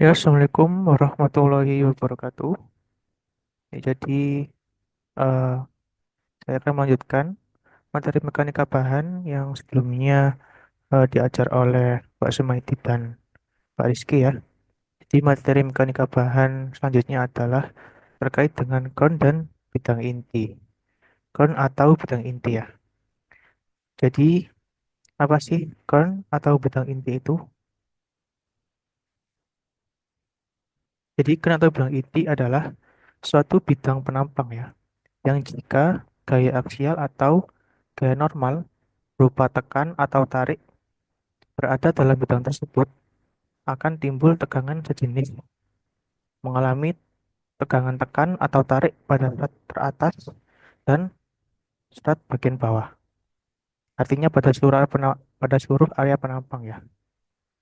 Ya, Assalamualaikum warahmatullahi wabarakatuh. Ya, jadi eh, saya akan melanjutkan materi mekanika bahan yang sebelumnya diajar oleh Pak Sumaidi dan Pak Rizky ya. Jadi materi mekanika bahan selanjutnya adalah terkait dengan kon dan bidang inti. Kon atau bidang inti ya. Jadi apa sih kon atau bidang inti itu? Jadi kon atau bidang inti adalah suatu bidang penampang ya, yang jika gaya aksial atau gaya normal berupa tekan atau tarik berada dalam bidang tersebut, akan timbul tegangan sejenis, mengalami tegangan tekan atau tarik pada strat teratas dan strat bagian bawah. Artinya pada seluruh area penampang ya.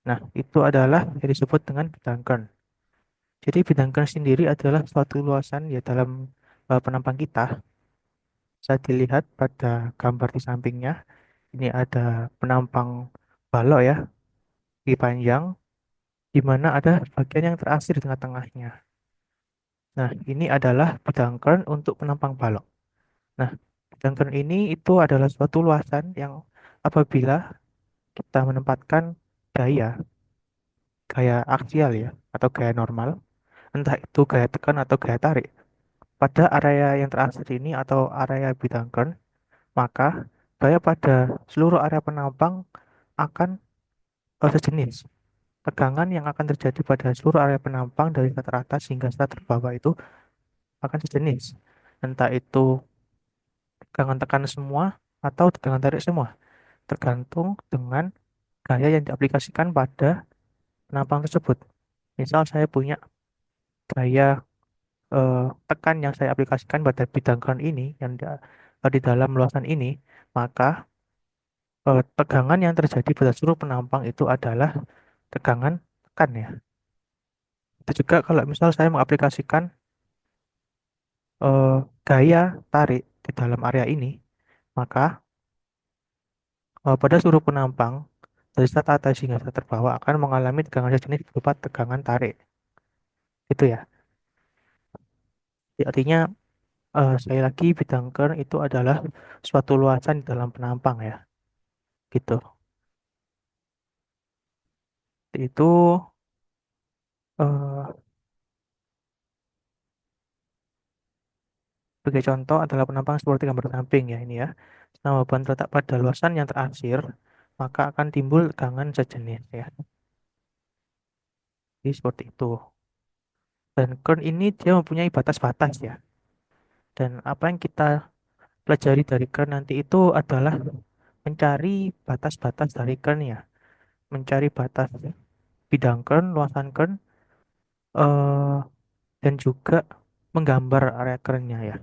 Nah, itu adalah yang disebut dengan bidang kern. Jadi bidang kern sendiri adalah suatu luasan ya dalam penampang kita. Bisa dilihat pada gambar di sampingnya. Ini ada penampang balok ya, di panjang, di mana ada bagian yang terasir di tengah-tengahnya. Nah, ini adalah bidang kern untuk penampang balok. Nah, bidang kern ini itu adalah suatu luasan yang apabila kita menempatkan gaya, gaya aksial ya, atau gaya normal, entah itu gaya tekan atau gaya tarik, pada area yang terasir ini atau area bidang kern, maka gaya pada seluruh area penampang akan sejenis. Tegangan yang akan terjadi pada seluruh area penampang dari strat teratas hingga strat terbawah itu akan sejenis. Entah itu tegangan tekan semua atau tegangan tarik semua, tergantung dengan gaya yang diaplikasikan pada penampang tersebut. Misal saya punya gaya tekan yang saya aplikasikan pada bidang ground ini, yang di dalam luasan ini, maka tegangan yang terjadi pada seluruh penampang itu adalah tegangan tekan ya. Itu juga kalau misal saya mengaplikasikan eh, gaya tarik di dalam area ini, maka pada seluruh penampang dari start atas hingga start terbawah akan mengalami tegangan sejenis berupa tegangan tarik. Itu ya. Jadi artinya sekali lagi bidang kern itu adalah suatu luasan di dalam penampang ya. Gitu. Itu eh, sebagai contoh adalah penampang seperti gambar samping ya ini ya. Selama beban terletak pada luasan yang terakhir, maka akan timbul tegangan sejenis ya. Jadi seperti itu. Dan kern ini dia mempunyai batas-batas ya. Dan apa yang kita pelajari dari kern nanti itu adalah mencari batas-batas dari kern ya, mencari batas bidang kern, luasan kern, eh, dan juga menggambar area kernnya ya.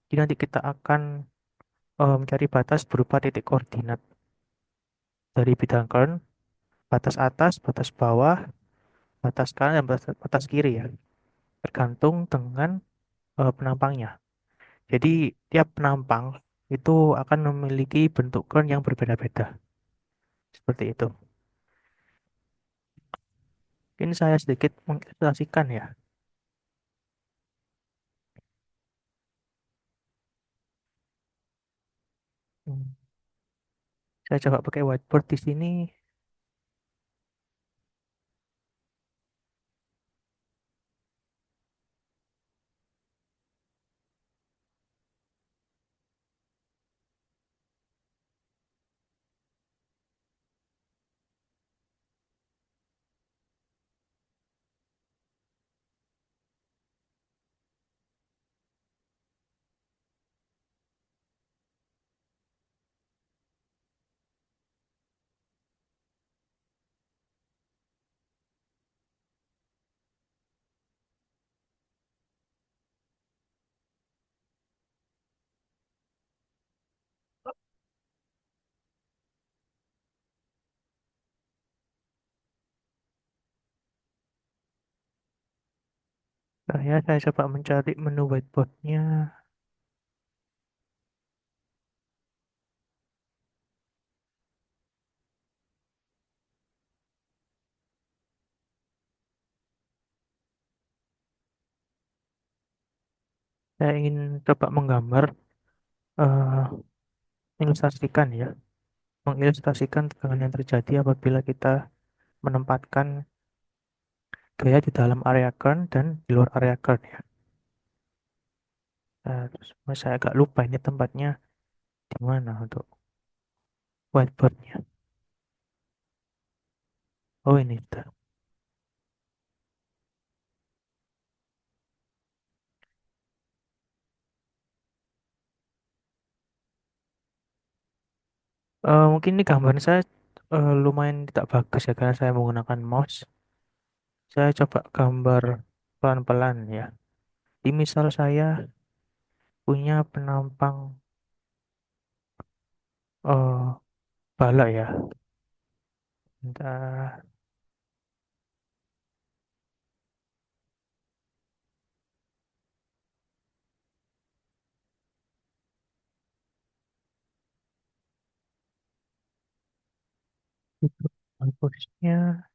Jadi nanti kita akan mencari batas berupa titik koordinat dari bidang kern, batas atas, batas bawah, batas kanan, dan batas kiri ya, tergantung dengan penampangnya. Jadi tiap penampang itu akan memiliki bentuk kern yang berbeda-beda, seperti itu. Ini saya sedikit mengilustrasikan ya. Hmm. Saya coba pakai whiteboard di sini. Saya coba mencari menu whiteboardnya. Saya ingin coba menggambar, eh ilustrasikan ya, mengilustrasikan tegangan yang terjadi apabila kita menempatkan gaya di dalam area kern dan di luar area kern ya. Terus saya agak lupa ini tempatnya di mana untuk whiteboardnya. Oh ini sudah. Mungkin ini gambar saya lumayan tidak bagus ya karena saya menggunakan mouse. Saya coba gambar pelan-pelan ya. Di misal saya punya penampang bala ya. Entah itu bagusnya.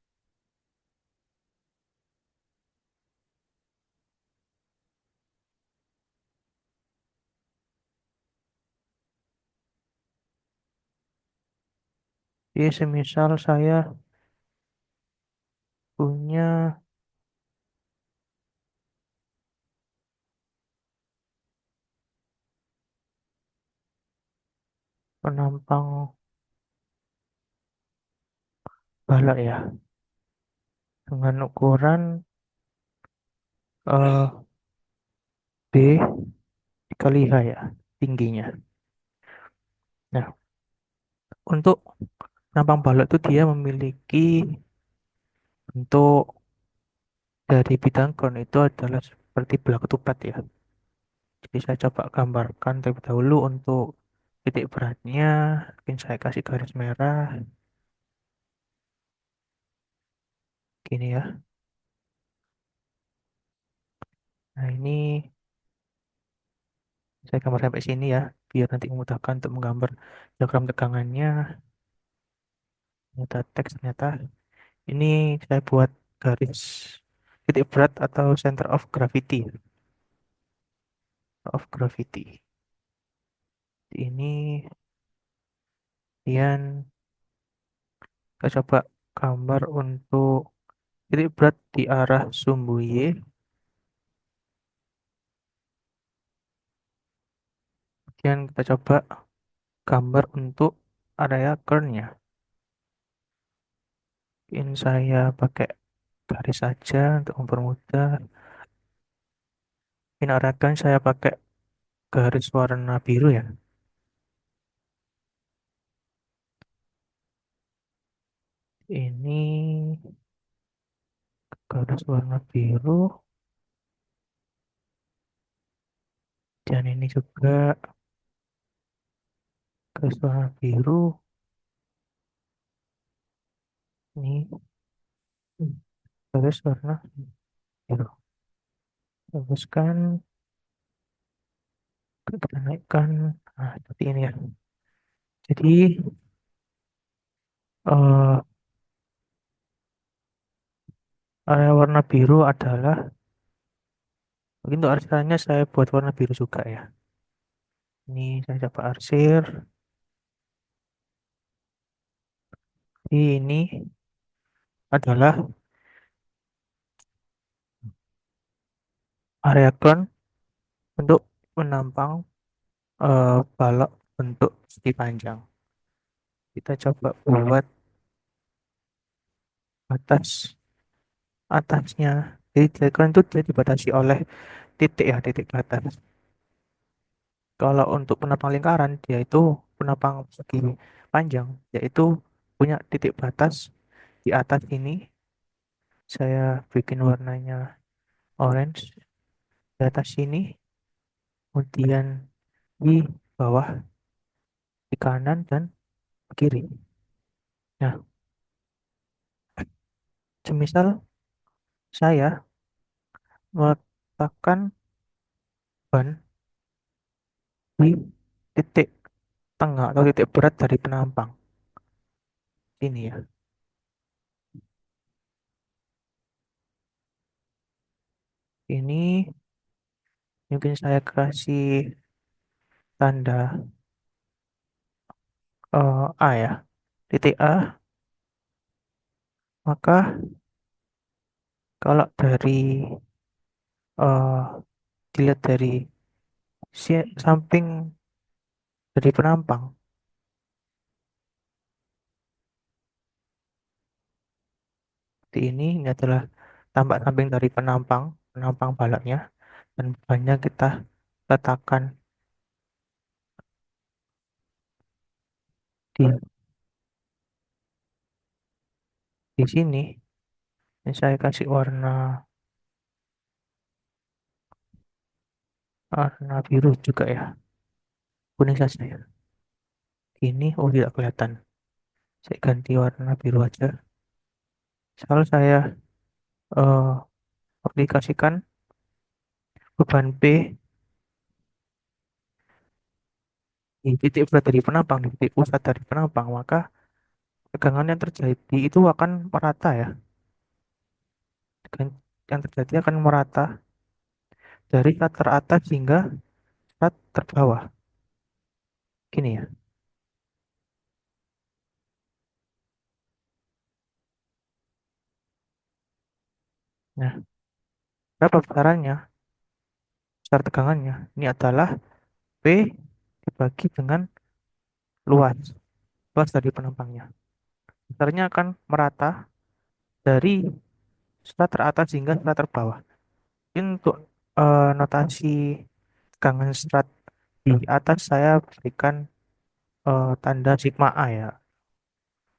Jadi semisal saya punya penampang bala ya dengan ukuran eh, B dikali H ya tingginya. Nah, untuk penampang bala itu dia memiliki bentuk dari bidang kon itu adalah seperti bola ketupat ya. Jadi saya coba gambarkan terlebih dahulu untuk titik beratnya. Mungkin saya kasih garis merah gini ya. Nah ini saya gambar sampai sini ya, biar nanti memudahkan untuk menggambar diagram tegangannya. Ternyata teks ternyata ini saya buat garis titik berat atau center of gravity. Of gravity. Ini kemudian kita coba gambar untuk titik berat di arah sumbu Y. Kemudian kita coba gambar untuk area kernnya. Mungkin saya pakai garis saja untuk mempermudah. Ini area kern saya pakai garis warna biru ya. Ini garis warna biru dan ini juga garis warna biru. Ini garis warna biru. Teruskan kita naikkan. Nah, seperti ini ya. Jadi eh, area warna biru adalah mungkin untuk arsirannya saya buat warna biru juga ya. Ini saya coba arsir. Ini adalah area clone untuk menampang balok bentuk segi panjang. Kita coba buat batas atasnya. Jadi diagram itu dia dibatasi oleh titik ya, titik batas. Kalau untuk penapang lingkaran, dia itu penapang segi panjang, yaitu punya titik batas di atas ini. Saya bikin warnanya orange di atas sini, kemudian di bawah, di kanan dan kiri. Nah, semisal saya meletakkan ban di titik tengah atau titik berat dari penampang ini ya. Ini Mungkin saya kasih tanda A ya. Titik A, maka kalau dari eh, dilihat dari samping dari penampang, seperti ini adalah tampak samping dari penampang, penampang baloknya, dan bebannya kita letakkan di sini. Ini saya kasih warna biru juga ya, kuning saja ya. Ini oh tidak kelihatan. Saya ganti warna biru aja. Misal saya eh, aplikasikan beban P di titik berat dari penampang, di titik pusat dari penampang, maka tegangan yang terjadi itu akan merata ya. Tegangan yang terjadi akan merata dari slat teratas hingga slat terbawah. Gini ya. Nah, berapa besarannya? Besar tegangannya. Ini adalah P dibagi dengan luas, luas dari penampangnya. Besarnya akan merata dari slat teratas hingga slat terbawah. Ini untuk notasi tegangan strat di atas saya berikan tanda sigma A ya,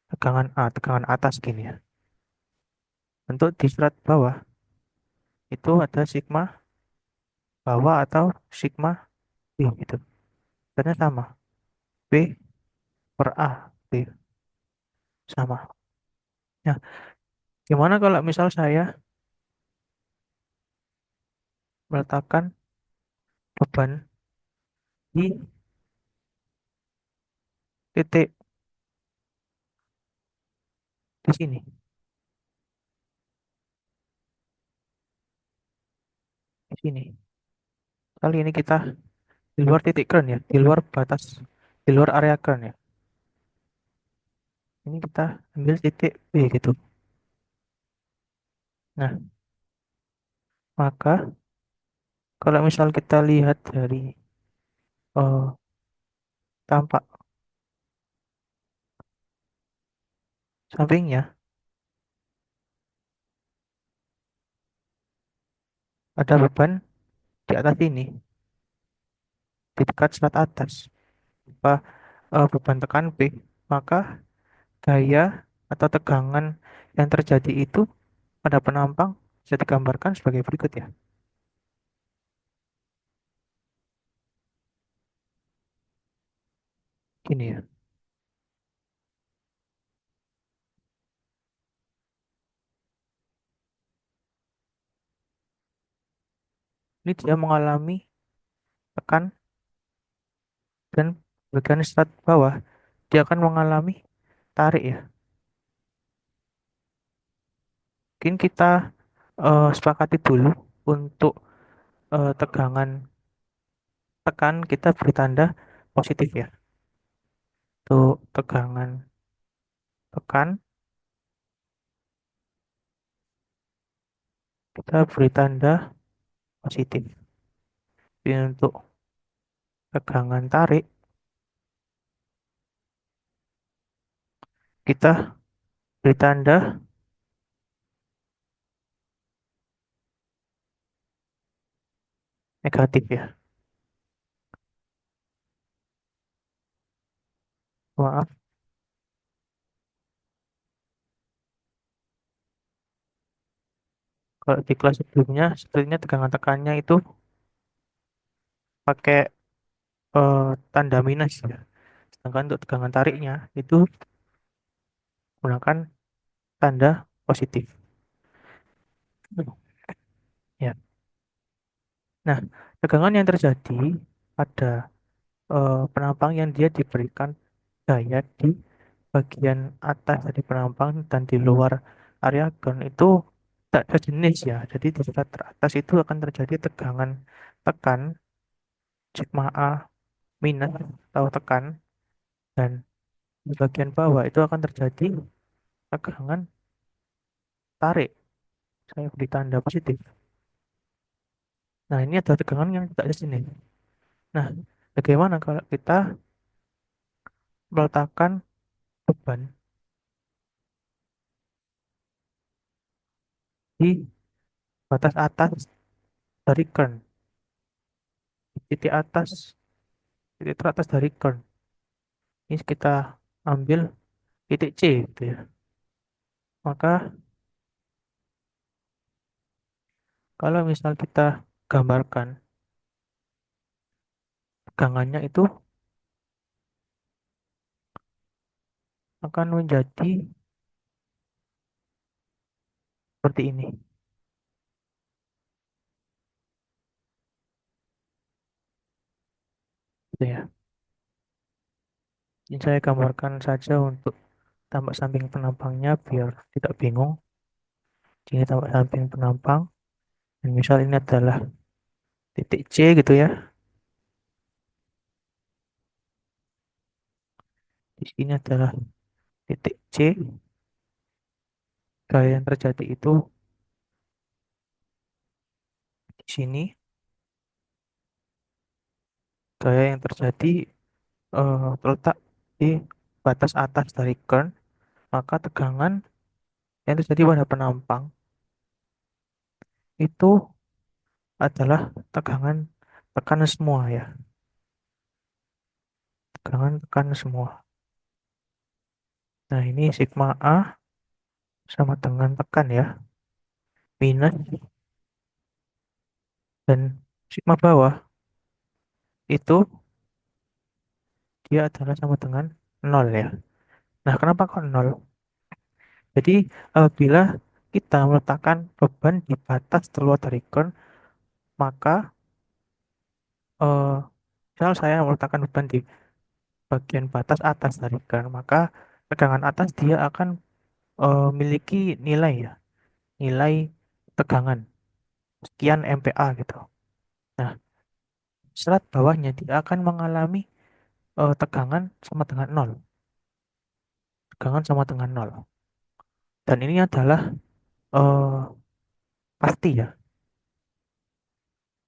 tegangan A, tegangan atas gini ya. Untuk di strat bawah itu ada sigma bawah atau sigma B gitu. Ternyata sama, B per A, B sama. Nah, gimana kalau misal saya meletakkan beban di titik di sini, di sini. Kali ini kita di luar titik kern ya, di luar batas, di luar area kern ya. Ini kita ambil titik B gitu. Nah, maka kalau misal kita lihat dari eh, tampak sampingnya, ada beban di atas ini, di dekat slat atas. Apa beban tekan P, maka gaya atau tegangan yang terjadi itu pada penampang bisa digambarkan sebagai berikut ya. Gini ya. Ini dia mengalami tekan dan bagian slat bawah dia akan mengalami tarik ya. Mungkin kita sepakati dulu untuk tegangan tekan kita beri tanda positif ya. Untuk tegangan tekan kita beri tanda positif. Jadi untuk tegangan tarik kita beri tanda negatif ya. Maaf, kalau di kelas sebelumnya sepertinya tegangan tekannya itu pakai tanda minus ya. Sedangkan untuk tegangan tariknya itu gunakan tanda positif. Ya. Nah, tegangan yang terjadi pada penampang yang dia diberikan daya di bagian atas dari penampang dan di luar area ground itu tak sejenis ya. Jadi di sekitar teratas itu akan terjadi tegangan tekan, sigma A minus atau tekan, dan di bagian bawah itu akan terjadi tegangan tarik. Saya beri tanda positif. Nah, ini ada tegangan yang tidak di sini. Nah, bagaimana kalau kita meletakkan beban di batas atas dari kern, di titik atas, titik teratas dari kern. Ini kita ambil titik C, gitu ya. Maka kalau misal kita gambarkan tegangannya itu akan menjadi seperti ini, gitu ya. Ini saya gambarkan saja untuk tambah samping penampangnya biar tidak bingung. Ini tambah samping penampang. Dan misal ini adalah titik C gitu ya. Di sini adalah titik C. Gaya yang terjadi itu di sini. Gaya yang terjadi terletak di batas atas dari kern. Maka tegangan yang terjadi pada penampang itu adalah tegangan tekan semua ya. Tegangan tekan semua. Nah, ini sigma A sama dengan tekan ya. Minus, dan sigma bawah itu dia adalah sama dengan nol ya. Nah, kenapa kok nol? Jadi, apabila kita meletakkan beban di batas terluar dari kern, maka eh, misal saya meletakkan beban di bagian batas atas dari kern, maka tegangan atas dia akan memiliki nilai ya, nilai tegangan sekian MPa gitu. Nah, serat bawahnya dia akan mengalami tegangan sama dengan nol, tegangan sama dengan nol. Dan ini adalah eh, pasti ya,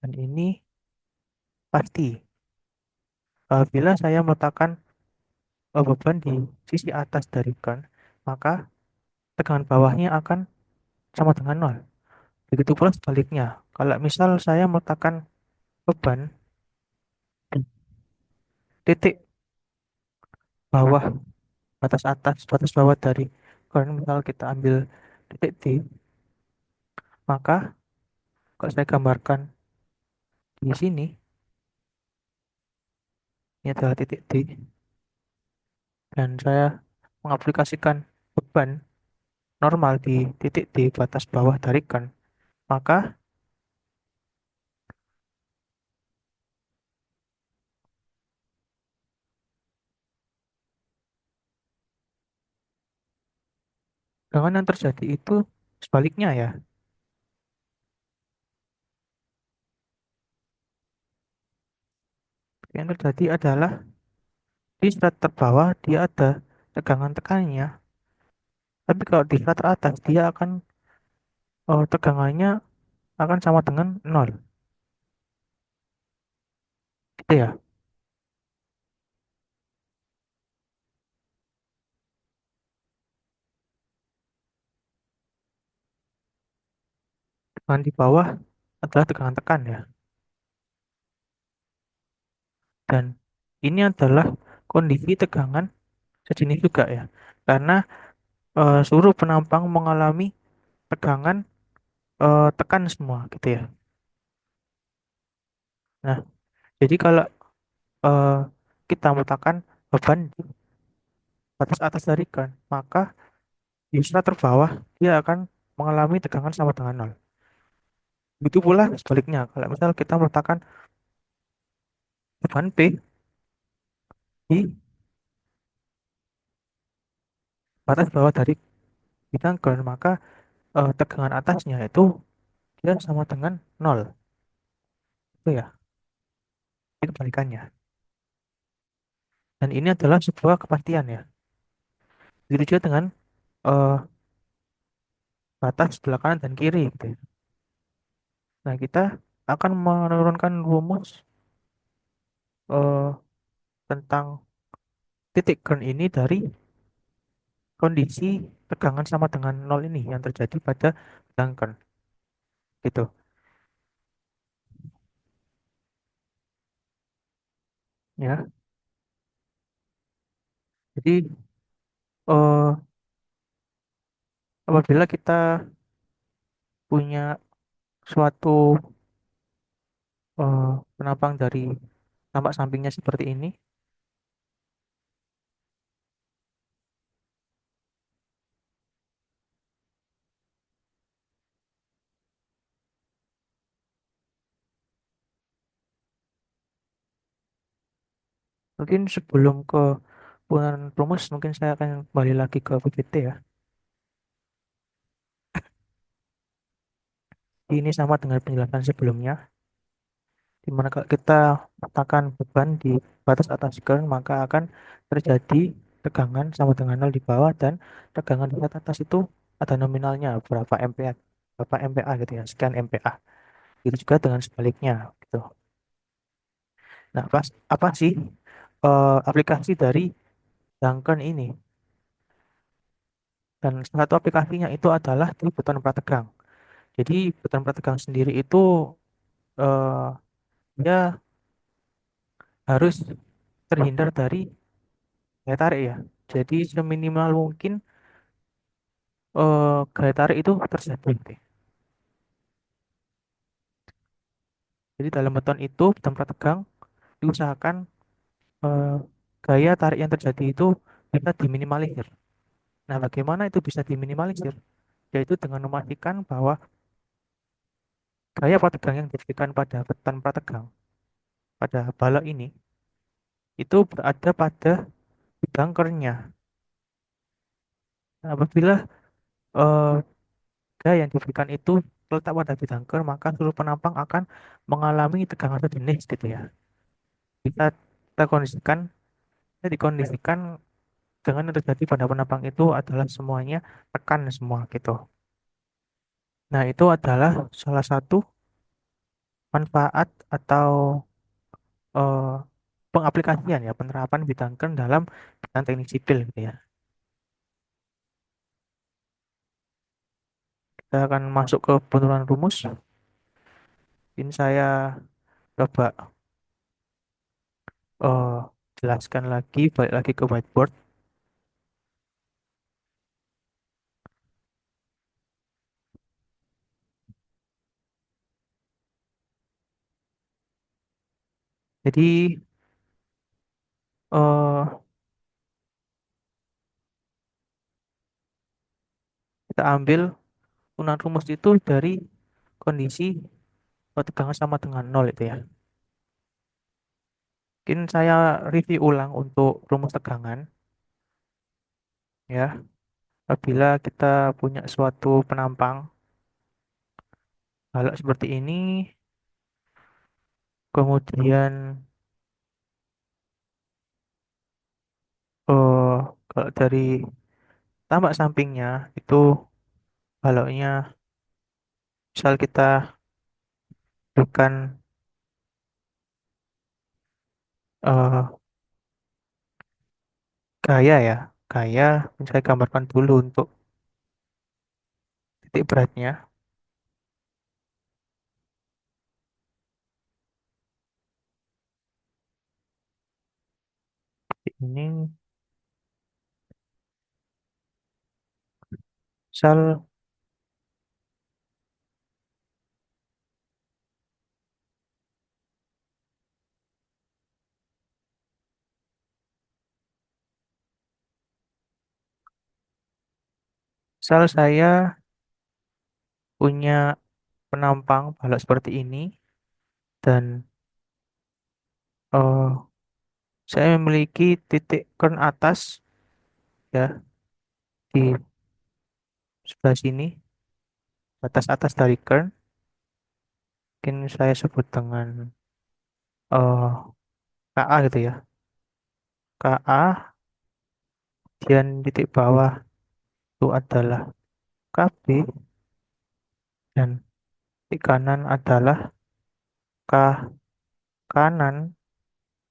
dan ini pasti. Bila saya meletakkan beban di sisi atas dari kern, maka tegangan bawahnya akan sama dengan nol. Begitu pula sebaliknya. Kalau misal saya meletakkan beban di titik bawah, batas atas, batas bawah dari kern, misal kita ambil titik D, maka kalau saya gambarkan di sini, ini adalah titik D, dan saya mengaplikasikan beban normal di titik D batas bawah dari kern, maka tegangan yang terjadi itu sebaliknya ya. Yang terjadi adalah di strat terbawah dia ada tegangan tekannya, tapi kalau di strat teratas dia akan tegangannya akan sama dengan nol, gitu ya. Tegangan di bawah adalah tegangan tekan ya, dan ini adalah kondisi tegangan sejenis juga ya, karena seluruh penampang mengalami tegangan tekan semua gitu ya. Nah, jadi kalau eh, kita meletakkan beban di batas atas dari kan, maka di strat terbawah dia akan mengalami tegangan sama dengan nol. Begitu pula sebaliknya, kalau misal kita meletakkan beban P di batas bawah dari bidang ground, maka tegangan atasnya itu dia sama dengan nol. itu ya, ini kebalikannya. Dan ini adalah sebuah kepastian ya. Begitu juga dengan eh, batas sebelah kanan dan kiri gitu ya. Nah, kita akan menurunkan rumus eh, tentang titik kern ini dari kondisi tegangan sama dengan nol ini yang terjadi pada bidang kern gitu ya. Jadi eh, apabila kita punya suatu penampang dari tampak sampingnya seperti ini, mungkin sebelum ke penggunaan rumus, mungkin saya akan kembali lagi ke PPT ya. Ini sama dengan penjelasan sebelumnya, di mana kalau kita letakkan beban di batas atas kern, maka akan terjadi tegangan sama dengan nol di bawah, dan tegangan di atas itu ada nominalnya berapa MPa, berapa MPa gitu ya, sekian MPa. Itu juga dengan sebaliknya gitu. Nah, apa sih aplikasi dari Duncan ini? Dan salah satu aplikasinya itu adalah di beton prategang. Jadi beton prategang sendiri itu eh, dia harus terhindar dari gaya tarik ya. Jadi seminimal mungkin gaya tarik itu terjadi, gitu ya. Jadi dalam beton itu, beton prategang diusahakan eh, gaya tarik yang terjadi itu bisa diminimalisir. Nah, bagaimana itu bisa diminimalisir? Yaitu dengan memastikan bahwa gaya prategang yang diberikan pada beton prategang pada balok ini itu berada pada bidang kernya. Nah, apabila eh, gaya yang diberikan itu terletak pada bidang ker, maka seluruh penampang akan mengalami tegangan sejenis gitu ya. Kita kita kondisikan, kita dikondisikan dengan yang terjadi pada penampang itu adalah semuanya tekan semua gitu. Nah, itu adalah salah satu manfaat atau eh, pengaplikasian ya, penerapan bidang ker dalam bidang teknik sipil gitu ya. Kita akan masuk ke penurunan rumus. Ini saya coba eh, jelaskan lagi, balik lagi ke whiteboard. Jadi eh, kita ambil penurunan rumus itu dari kondisi tegangan sama dengan nol itu ya. Mungkin saya review ulang untuk rumus tegangan ya. Apabila kita punya suatu penampang balok seperti ini, kemudian eh kalau dari tampak sampingnya itu baloknya, misal kita berikan eh gaya ya, gaya saya gambarkan dulu untuk titik beratnya. Ini misal saya punya penampang balok seperti ini, dan eh, saya memiliki titik kern atas ya di sebelah sini, batas atas dari kern. mungkin saya sebut dengan KA gitu ya. KA, kemudian titik bawah itu adalah KB, dan titik kanan adalah K kanan,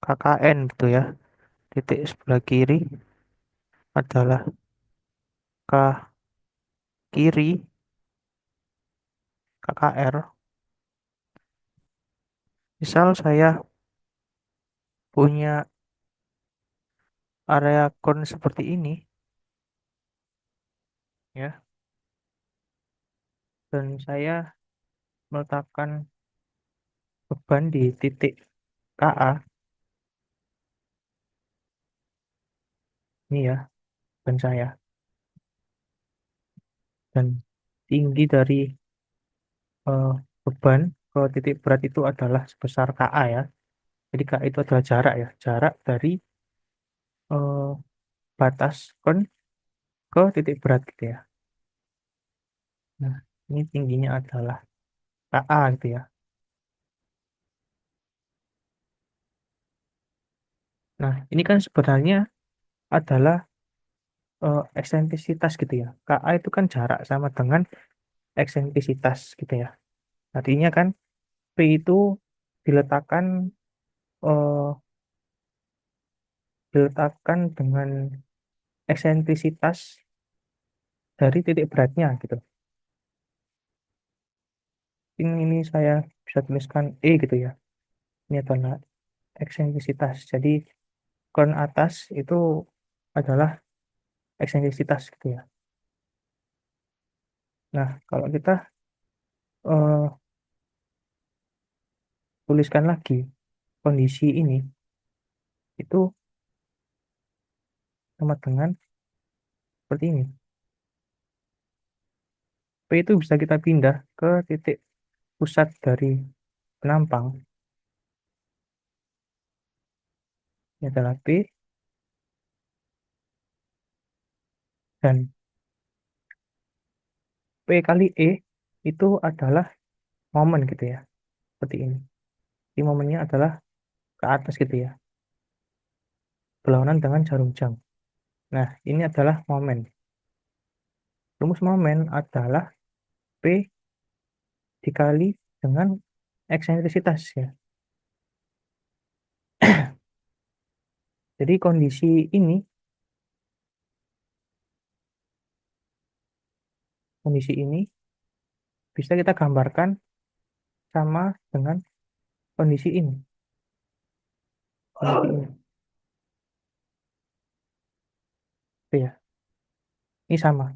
KKN gitu ya. Titik sebelah kiri adalah K kiri, KKR. Misal saya punya area kon seperti ini ya, dan saya meletakkan beban di titik KA ini ya, beban saya, dan tinggi dari eh, beban ke titik berat itu adalah sebesar KA ya. Jadi KA itu adalah jarak ya, jarak dari eh, batas kon ke titik berat gitu ya. Nah, ini tingginya adalah KA gitu ya. Nah, ini kan sebenarnya adalah eksentrisitas gitu ya. KA itu kan jarak sama dengan eksentrisitas gitu ya. Artinya kan P itu diletakkan eh, diletakkan dengan eksentrisitas dari titik beratnya gitu. Ini saya bisa tuliskan E gitu ya. Ini adalah eksentrisitas. Jadi kon atas itu adalah eksentrisitas gitu ya. Nah, kalau kita eh, tuliskan lagi kondisi ini itu sama dengan seperti ini. P itu bisa kita pindah ke titik pusat dari penampang. Ini adalah P, dan P kali E itu adalah momen gitu ya. Seperti ini. Ini momennya adalah ke atas gitu ya. Berlawanan dengan jarum jam. Nah, ini adalah momen. Rumus momen adalah P dikali dengan eksentrisitas ya. Jadi kondisi ini bisa kita gambarkan sama dengan kondisi ini. Kondisi ini. Itu ya. Ini sama.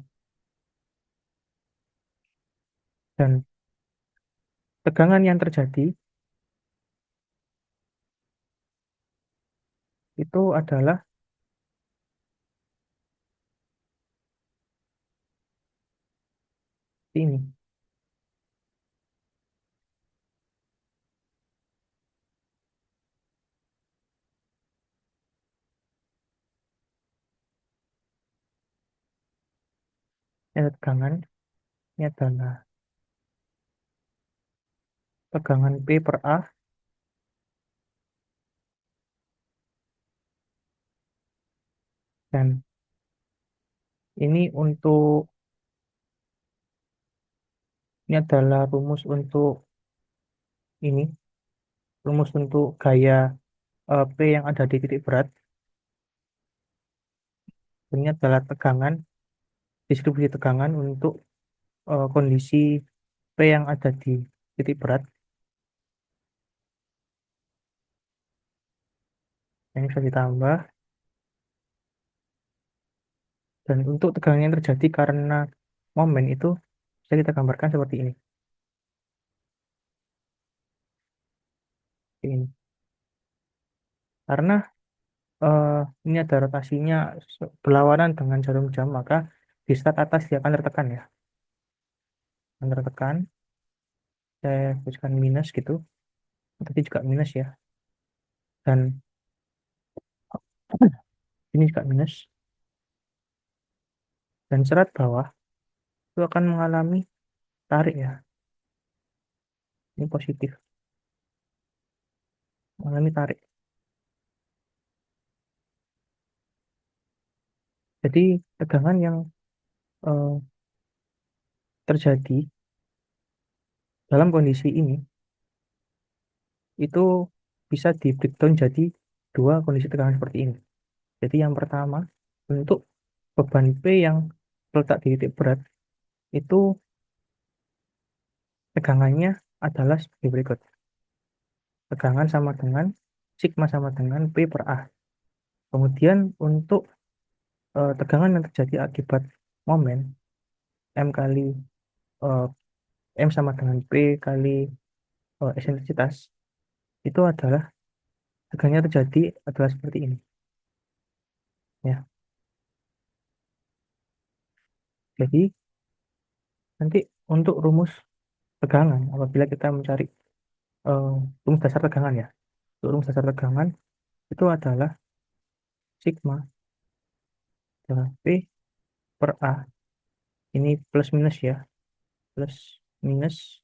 Dan tegangan yang terjadi itu adalah ini. Ini adalah tegangan. Ini adalah tegangan P per A, dan ini ini adalah ini rumus untuk gaya P yang ada di titik berat. Ini adalah distribusi tegangan untuk kondisi P yang ada di titik berat. Ini bisa ditambah, dan untuk tegangan yang terjadi karena momen itu bisa kita gambarkan seperti ini. Ini. Karena eh, ini ada rotasinya berlawanan dengan jarum jam, maka di start atas dia akan tertekan ya. Akan tertekan, saya tuliskan minus gitu, tadi juga minus ya. Dan ini juga minus. Dan serat bawah itu akan mengalami tarik ya. Ini positif, mengalami tarik. Jadi tegangan yang eh, terjadi dalam kondisi ini itu bisa di breakdown jadi dua kondisi tegangan seperti ini. Jadi yang pertama, untuk beban P yang terletak di titik berat itu tegangannya adalah sebagai berikut. Tegangan sama dengan sigma sama dengan P per A. Kemudian untuk tegangan yang terjadi akibat momen M kali eh, M sama dengan P kali eksentrisitas itu adalah tegangannya terjadi adalah seperti ini ya. Jadi nanti untuk rumus tegangan apabila kita mencari eh, rumus dasar tegangan ya. Untuk rumus dasar tegangan itu adalah sigma adalah P per A. Ini plus minus ya, plus minus,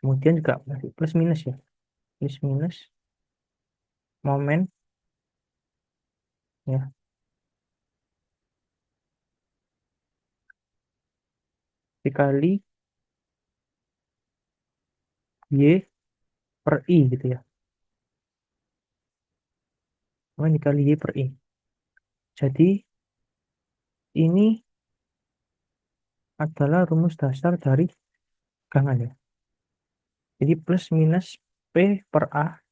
kemudian juga masih plus minus ya, plus minus momen ya dikali Y per I gitu ya. Momen dikali Y per I. Jadi ini adalah rumus dasar dari tegangan ya. Jadi plus minus P per A,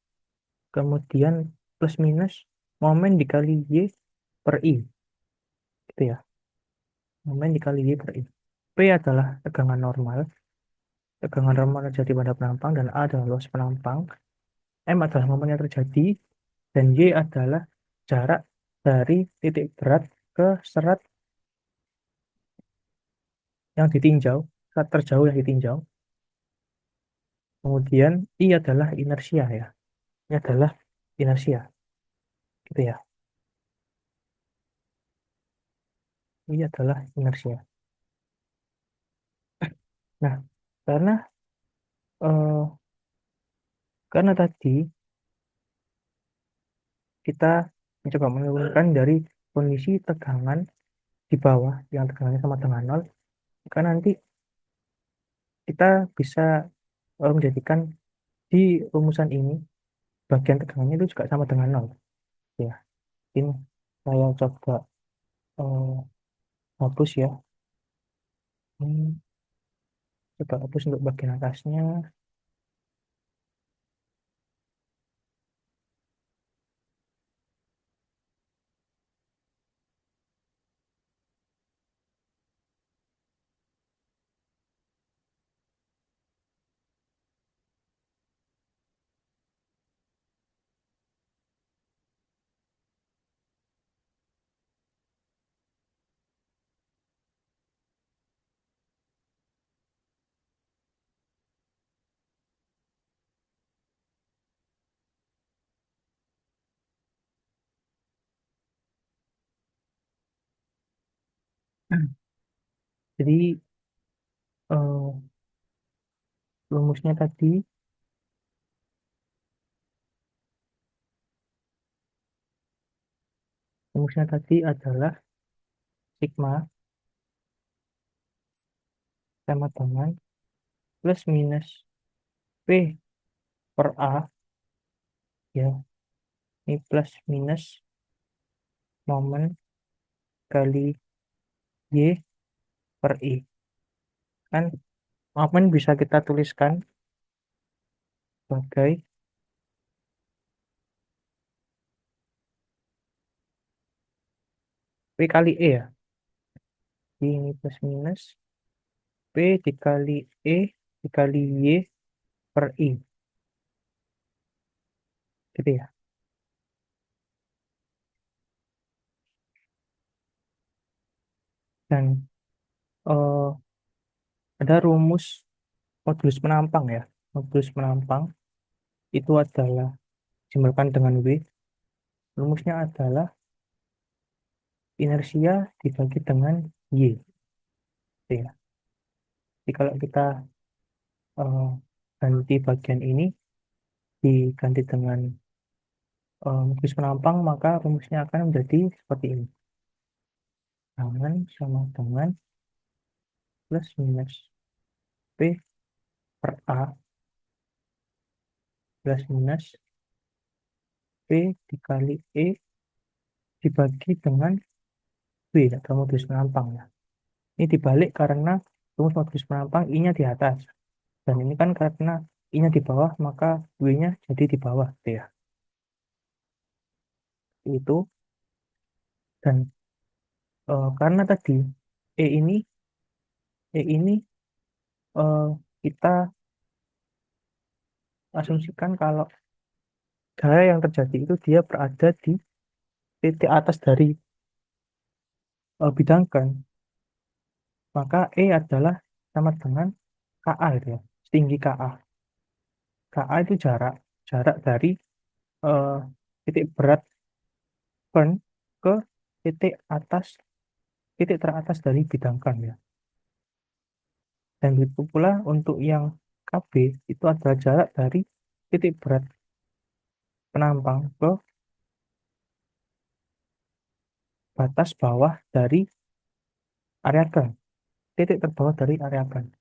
kemudian plus minus momen dikali Y per I gitu ya. Momen dikali Y per I. P adalah tegangan normal. Tegangan normal terjadi pada penampang dan A adalah luas penampang. M adalah momen yang terjadi dan Y adalah jarak dari titik berat ke serat yang ditinjau, serat terjauh yang ditinjau. Kemudian I adalah inersia ya. Ini adalah inersia gitu ya. I adalah inersia. Nah, karena eh, karena tadi kita mencoba menurunkan dari kondisi tegangan di bawah yang tegangannya sama dengan nol, maka nanti kita bisa menjadikan di rumusan ini bagian tegangannya itu juga sama dengan nol. Ya, ini saya coba eh, hapus ya. Hmm, coba hapus untuk bagian atasnya. Jadi eh, rumusnya tadi, rumusnya tadi adalah sigma sama dengan plus minus P per A ya. Ini plus minus momen kali Y per I. Kan momen bisa kita tuliskan sebagai P kali E ya. Jadi ini plus minus P dikali E dikali Y per I. Gitu ya. Dan eh, ada rumus modulus penampang ya. Modulus penampang itu adalah dimulakan dengan W. Rumusnya adalah inersia dibagi dengan Y. Gitu ya. Jadi kalau kita ganti bagian ini diganti dengan garis penampang, maka rumusnya akan menjadi seperti ini. Tangan sama dengan plus minus P per A plus minus P dikali E dibagi dengan B atau modulus penampang ya. Ini dibalik karena rumus modulus penampang I-nya di atas. Dan ini kan karena I-nya di bawah, maka W-nya jadi di bawah gitu ya. Itu. Dan karena tadi E ini E ini eh, kita asumsikan kalau gaya yang terjadi itu dia berada di titik atas dari bidangkan, maka E adalah sama dengan KA gitu ya, tinggi KA. KA itu jarak jarak dari eh, titik berat pen ke titik atas, titik teratas dari bidangkan ya. Dan begitu pula untuk yang KB itu adalah jarak dari titik berat penampang ke batas bawah dari area gun, titik terbawah dari area gun.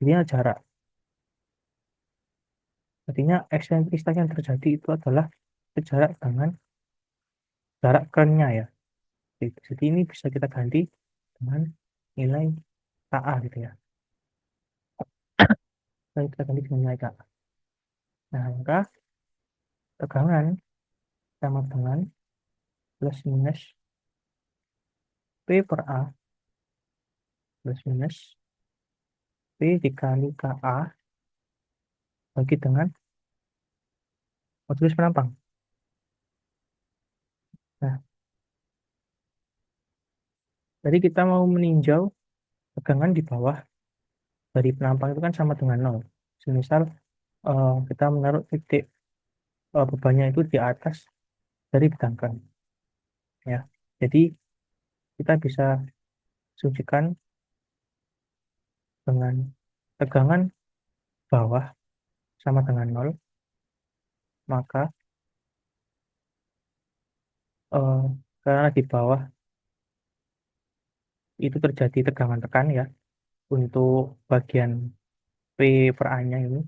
Jadi jarak. Artinya eksentrisitas yang terjadi itu adalah sejarak dengan jarak kerennya ya. Gitu. Jadi ini bisa kita ganti dengan nilai KA gitu ya. Kita ganti dengan nilai KA. Nah, maka tegangan sama dengan plus minus P per A plus minus P dikali KA bagi dengan modulus penampang. Nah, jadi kita mau meninjau tegangan di bawah dari penampang itu kan sama dengan nol. Semisal kita menaruh titik bebannya itu di atas dari bidangkan ya. Jadi kita bisa asumsikan dengan tegangan bawah sama dengan nol, maka eh, karena di bawah itu terjadi tegangan tekan ya untuk bagian P per A-nya ini,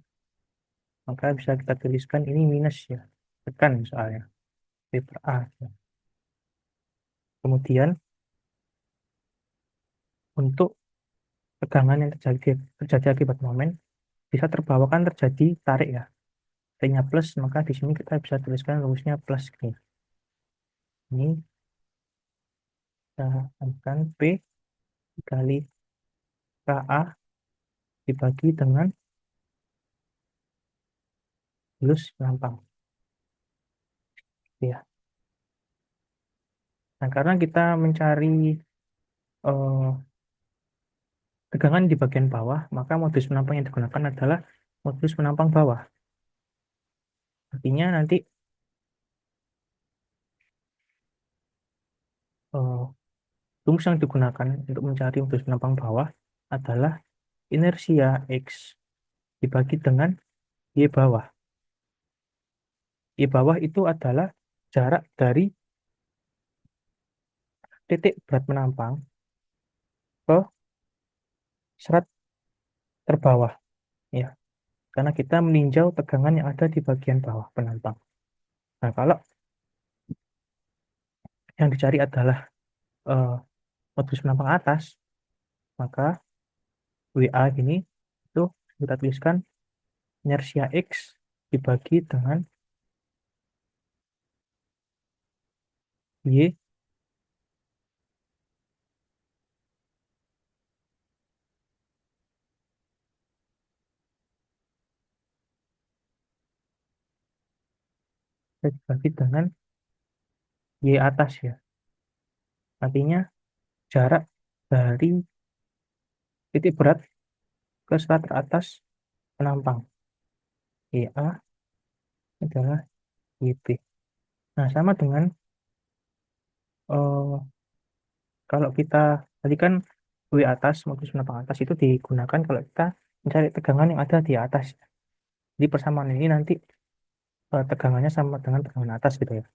maka bisa kita tuliskan ini minus ya, tekan soalnya P per A ya. Kemudian untuk tegangan yang terjadi akibat momen bisa terbawa kan terjadi tarik ya, T-nya plus, maka di sini kita bisa tuliskan rumusnya plus gini. Ini kita akan P dikali KA dibagi dengan lus penampang ya. Nah, karena kita mencari eh, tegangan di bagian bawah, maka modus penampang yang digunakan adalah modus penampang bawah. Artinya nanti eh, rumus yang digunakan untuk mencari modus penampang bawah adalah inersia X dibagi dengan Y bawah. Y bawah itu adalah jarak dari titik berat penampang ke serat terbawah ya. Karena kita meninjau tegangan yang ada di bagian bawah penampang. Nah, kalau yang dicari adalah eh, modus penampang atas, maka WA gini itu kita tuliskan inersia X dibagi dengan Y dibagi dengan Y atas ya. Artinya jarak dari titik berat ke serat teratas penampang. YA adalah YB. Nah, sama dengan eh, kalau kita tadi kan W atas, modus penampang atas itu digunakan kalau kita mencari tegangan yang ada di atas. Di persamaan ini nanti tegangannya sama dengan tegangan atas gitu ya.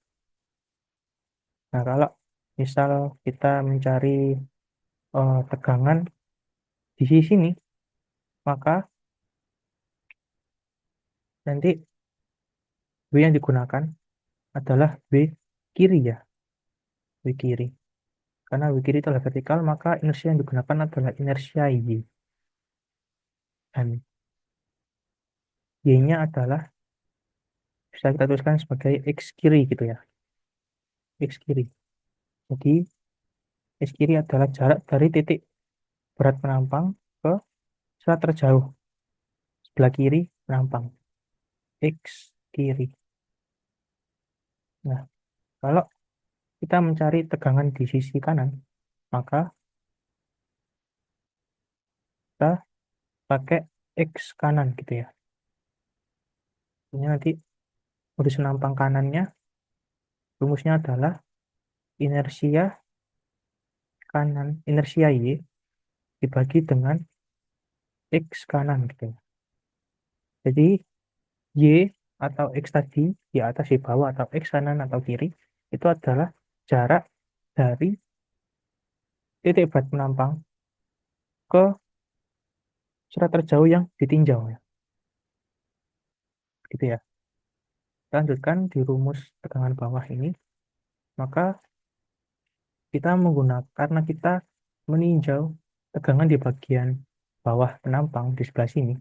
Nah, kalau misal kita mencari tegangan di sisi ini, maka nanti W yang digunakan adalah W kiri ya, W kiri. Karena W kiri itu adalah vertikal, maka inersia yang digunakan adalah inersia Y. Dan Y-nya adalah bisa kita tuliskan sebagai X kiri gitu ya, X kiri. Jadi X kiri adalah jarak dari titik berat penampang ke selat terjauh sebelah kiri penampang, X kiri. Nah, kalau kita mencari tegangan di sisi kanan, maka kita pakai X kanan gitu ya. Ini nanti modus penampang kanannya, rumusnya adalah inersia kanan, inersia Y dibagi dengan X kanan gitu ya. Jadi Y atau X tadi di atas, di bawah, atau X kanan atau kiri itu adalah jarak dari titik berat penampang ke serat terjauh yang ditinjau ya. Gitu ya. Kita lanjutkan di rumus tegangan bawah ini, maka kita menggunakan karena kita meninjau tegangan di bagian bawah penampang di sebelah sini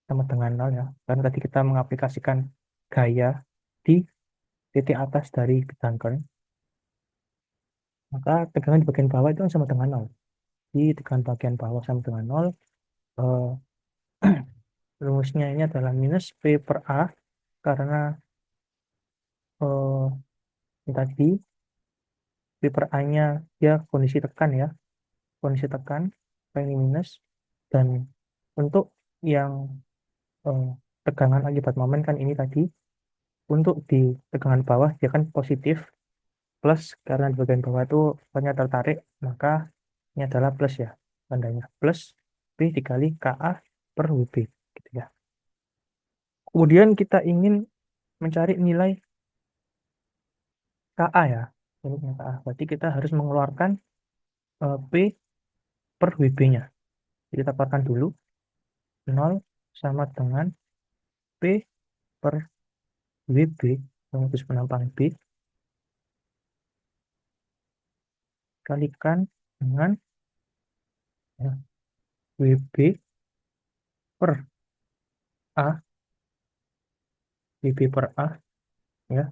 sama dengan nol ya. Karena tadi kita mengaplikasikan gaya di titik atas dari bidangker, maka tegangan di bagian bawah itu sama dengan nol. Di tegangan bagian bawah sama dengan nol, eh, rumusnya ini adalah minus P per A karena ini tadi P per A-nya dia kondisi tekan ya, kondisi tekan, P ini minus, dan untuk yang eh, tegangan akibat momen kan ini tadi, untuk di tegangan bawah dia kan positif, plus karena di bagian bawah itu banyak tertarik, maka ini adalah plus ya, tandanya plus P dikali KA per WB gitu ya. Kemudian kita ingin mencari nilai KA ya, ini KA. Berarti kita harus mengeluarkan P per WB-nya. Jadi kita keluarkan dulu, nol sama dengan P per WB, rumus penampang B, kalikan dengan ya, WB per A, WB per A ya,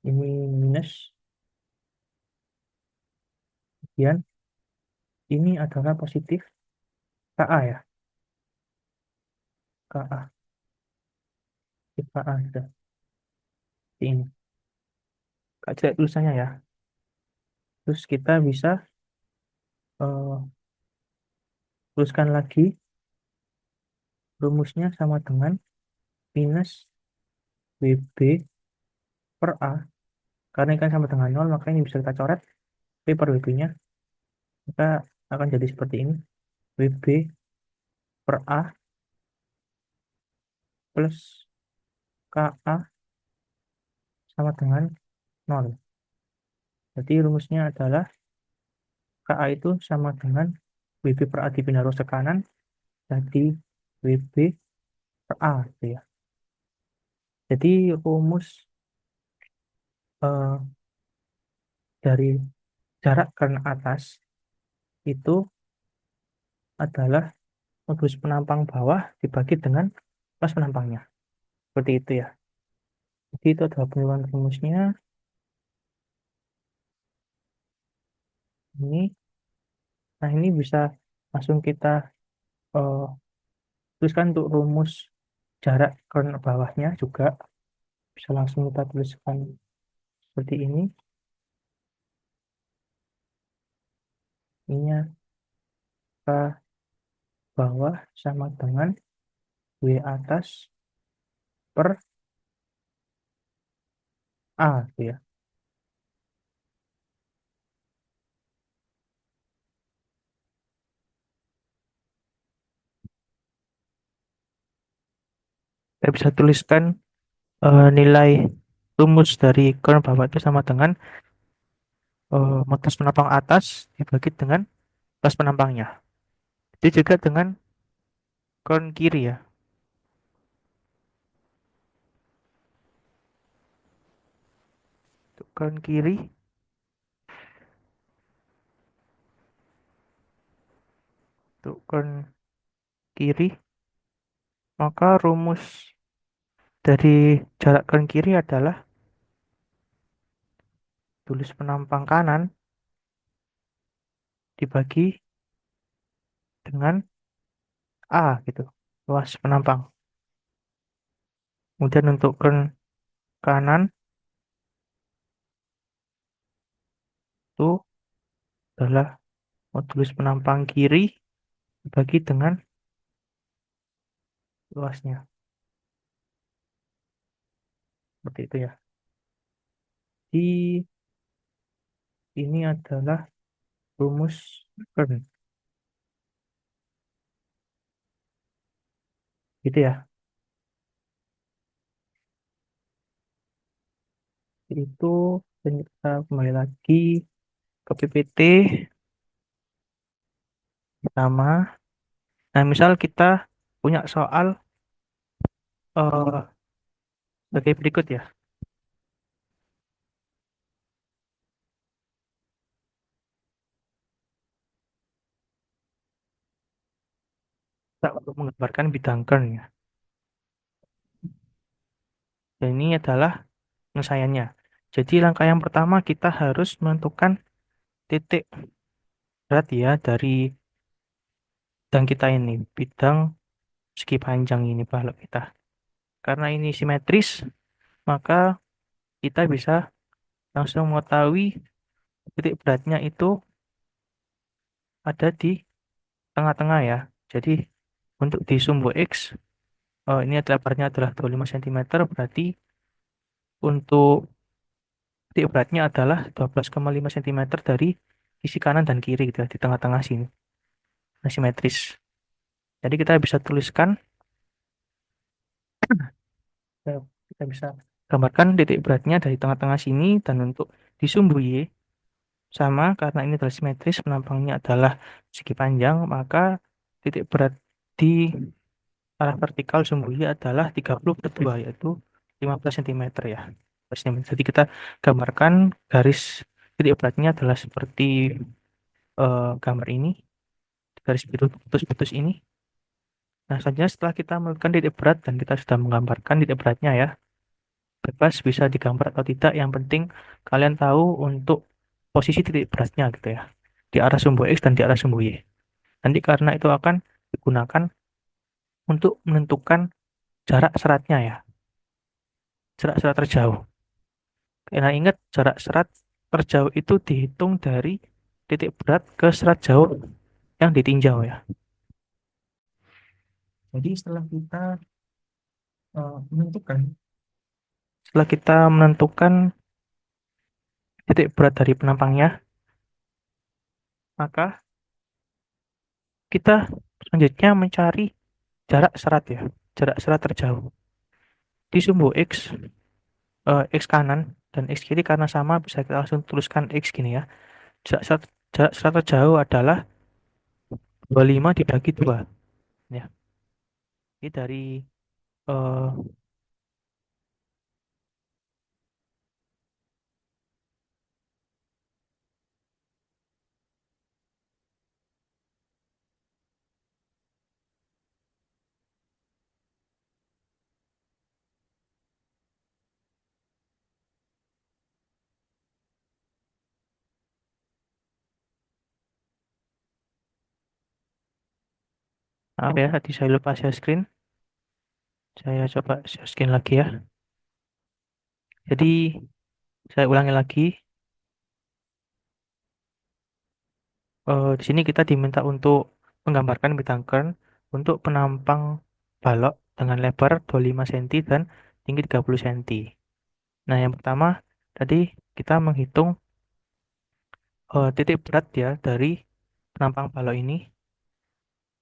ini minus, kemudian ini adalah positif KA ya, KA, KA sudah ini. Kak cek tulisannya ya. Terus kita bisa eh, tuliskan lagi rumusnya sama dengan minus WB per A. Karena ini kan sama dengan nol, maka ini bisa kita coret P per WB-nya. Maka akan jadi seperti ini. WB per A plus KA sama dengan nol. Jadi rumusnya adalah KA itu sama dengan WB per A dipindah arus ke kanan, jadi WB per A gitu ya. Jadi rumus eh, dari jarak ke atas itu adalah modulus penampang bawah dibagi dengan pas penampangnya. Seperti itu ya. Jadi itu adalah penyuluhan rumusnya. Ini, nah ini bisa langsung kita eh, tuliskan untuk rumus jarak ke bawahnya juga. Bisa langsung kita tuliskan seperti ini. Ininya ke bawah sama dengan W atas per A gitu ya. Kita bisa tuliskan nilai rumus dari kurun bawah itu sama dengan modulus penampang atas dibagi dengan luas penampangnya. Itu juga dengan kurun kiri ya. Untuk kurun kiri, untuk kurun kiri, maka rumus dari jarak kurun kiri adalah tulis penampang kanan dibagi dengan A gitu, luas penampang. Kemudian untuk kurun kanan itu adalah modulus penampang kiri dibagi dengan luasnya. Seperti itu ya. Di ini adalah rumus kern. Gitu ya. Itu dan kita kembali lagi ke PPT sama. Nah, misal kita punya soal sebagai berikut ya. Kita untuk menggambarkan bidang kern ya. Dan ini adalah penyelesaiannya. Jadi langkah yang pertama kita harus menentukan titik berat ya dari bidang kita ini, bidang segi panjang ini balok kita. Karena ini simetris, maka kita bisa langsung mengetahui titik beratnya itu ada di tengah-tengah ya. Jadi untuk di sumbu X, ini lebarnya adalah 25 cm, berarti untuk titik beratnya adalah 12,5 cm dari sisi kanan dan kiri gitu ya, di tengah-tengah sini. Nah, simetris. Jadi kita bisa tuliskan, eh, kita bisa gambarkan titik beratnya dari tengah-tengah sini, dan untuk di sumbu Y sama karena ini adalah simetris, penampangnya adalah segi panjang, maka titik berat di arah vertikal sumbu Y adalah 30/2, yaitu 15 cm ya. Jadi kita gambarkan garis titik beratnya adalah seperti gambar ini, garis biru putus-putus ini. Nah, saja setelah kita melakukan titik berat dan kita sudah menggambarkan titik beratnya ya, bebas bisa digambar atau tidak, yang penting kalian tahu untuk posisi titik beratnya gitu ya, di arah sumbu X dan di arah sumbu Y. Nanti karena itu akan digunakan untuk menentukan jarak seratnya ya, jarak serat terjauh. Karena ingat, jarak serat terjauh itu dihitung dari titik berat ke serat jauh yang ditinjau ya. Jadi setelah kita menentukan titik berat dari penampangnya, maka kita selanjutnya mencari jarak serat ya, jarak serat terjauh. Di sumbu X, X kanan dan X kiri karena sama, bisa kita langsung tuliskan X gini ya. Jarak serat terjauh adalah 25 dibagi 2 ya. Ini dari eh, maaf ya, tadi saya lupa share screen. Saya coba share screen lagi ya. Jadi saya ulangi lagi. Di sini kita diminta untuk menggambarkan bidang kern untuk penampang balok dengan lebar 25 cm dan tinggi 30 cm. Nah, yang pertama tadi kita menghitung titik berat ya dari penampang balok ini,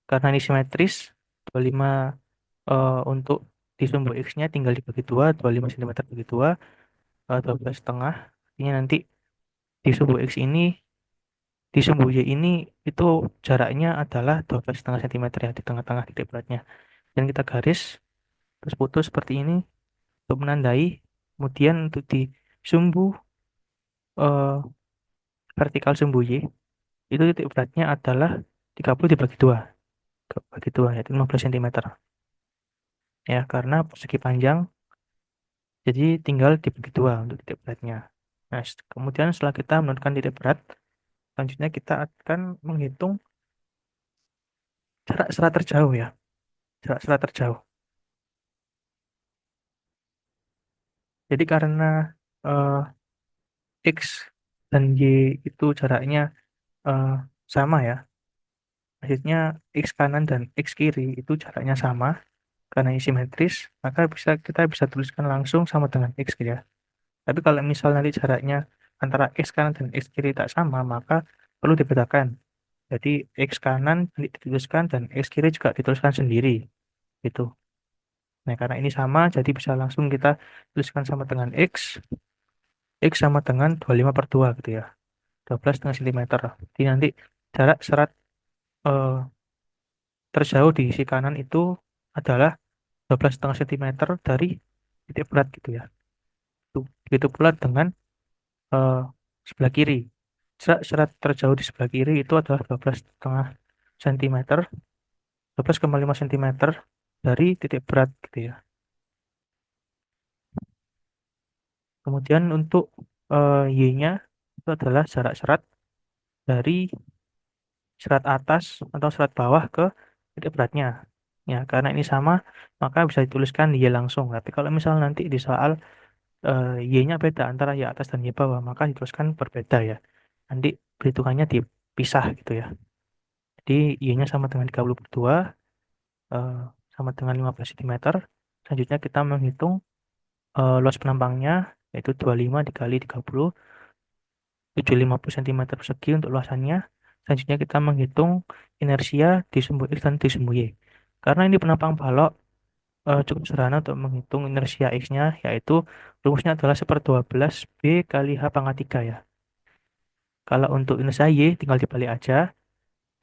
karena ini simetris 25 untuk di sumbu X-nya tinggal dibagi dua, 25 cm bagi dua, 12 setengah. Artinya nanti di sumbu X ini, di sumbu Y ini itu jaraknya adalah 12,5 cm ya di tengah-tengah titik beratnya. Dan kita garis, terus putus seperti ini untuk menandai. Kemudian untuk di sumbu eh, vertikal sumbu Y, itu titik beratnya adalah 30 dibagi dua, bagi dua yaitu 15 cm. Ya, karena persegi panjang, jadi tinggal dibagi dua untuk titik beratnya. Nah, kemudian setelah kita menentukan titik berat, selanjutnya kita akan menghitung jarak serat terjauh ya. Jarak serat terjauh. Jadi karena eh, X dan Y itu jaraknya eh, sama ya. Maksudnya X kanan dan X kiri itu jaraknya sama karena simetris, maka kita bisa tuliskan langsung sama dengan X gitu ya. Tapi kalau misal nanti jaraknya antara X kanan dan X kiri tak sama, maka perlu dibedakan. Jadi X kanan nanti dituliskan dan X kiri juga dituliskan sendiri gitu. Nah, karena ini sama, jadi bisa langsung kita tuliskan sama dengan X sama dengan 25 per 2 gitu ya. 12,5 cm. Jadi nanti jarak serat eh, terjauh di sisi kanan itu adalah 12,5 cm dari titik berat gitu ya. Begitu pula dengan eh, sebelah kiri. Jarak serat terjauh di sebelah kiri itu adalah 12,5 cm, 12,5 cm dari titik berat gitu ya. Kemudian untuk Y-nya itu adalah jarak serat dari serat atas atau serat bawah ke titik beratnya. Ya, karena ini sama, maka bisa dituliskan Y langsung. Tapi kalau misal nanti di soal Y-nya beda antara Y atas dan Y bawah, maka dituliskan berbeda ya. Nanti perhitungannya dipisah gitu ya. Jadi Y-nya sama dengan 32, eh, sama dengan 15 cm. Selanjutnya kita menghitung luas penampangnya, yaitu 25 dikali 30, 750 cm persegi untuk luasannya. Selanjutnya kita menghitung inersia di sumbu X dan di sumbu Y. Karena ini penampang balok, cukup sederhana untuk menghitung inersia X-nya, yaitu rumusnya adalah 1/12 B kali H pangkat 3 ya. Kalau untuk inersia Y tinggal dibalik aja,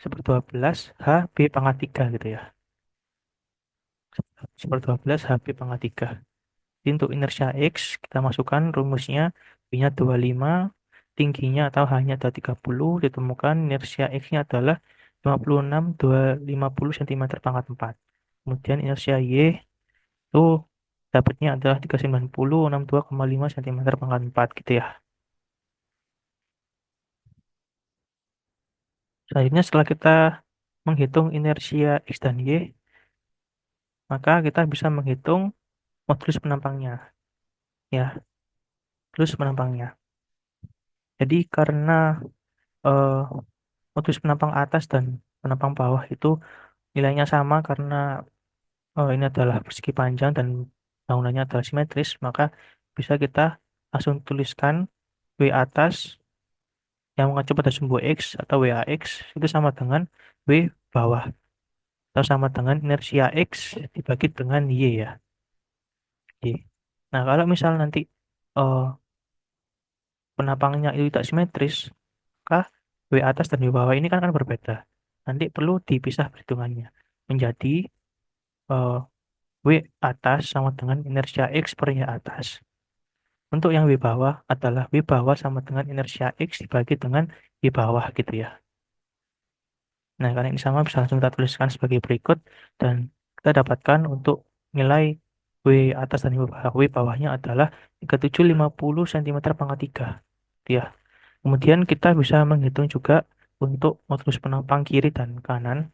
1/12 H B pangkat 3 gitu ya. 1/12 H B pangkat 3. Jadi untuk inersia X, kita masukkan rumusnya, B-nya 25, tingginya atau H-nya adalah 30, ditemukan inersia X-nya adalah 56,250 cm pangkat 4. Kemudian inersia Y itu dapatnya adalah 390,62,5 cm pangkat 4 gitu ya. Selanjutnya setelah kita menghitung inersia X dan Y, maka kita bisa menghitung modulus penampangnya. Ya, modulus penampangnya. Jadi karena eh, modulus penampang atas dan penampang bawah itu nilainya sama karena ini adalah persegi panjang dan bangunannya adalah simetris, maka bisa kita langsung tuliskan W atas yang mengacu pada sumbu X atau WAX itu sama dengan W bawah atau sama dengan inersia X dibagi dengan Y ya. Y. Nah, kalau misal nanti eh, penampangnya itu tidak simetris, maka W atas dan W bawah ini kan akan berbeda. Nanti perlu dipisah perhitungannya menjadi eh, W atas sama dengan inersia X per Y atas. Untuk yang W bawah adalah W bawah sama dengan inersia X dibagi dengan Y bawah gitu ya. Nah, karena ini sama bisa langsung kita tuliskan sebagai berikut dan kita dapatkan untuk nilai W atas dan W bawah. W bawahnya adalah 3750 cm pangkat 3. Ya. Kemudian kita bisa menghitung juga untuk modulus penampang kiri dan kanan.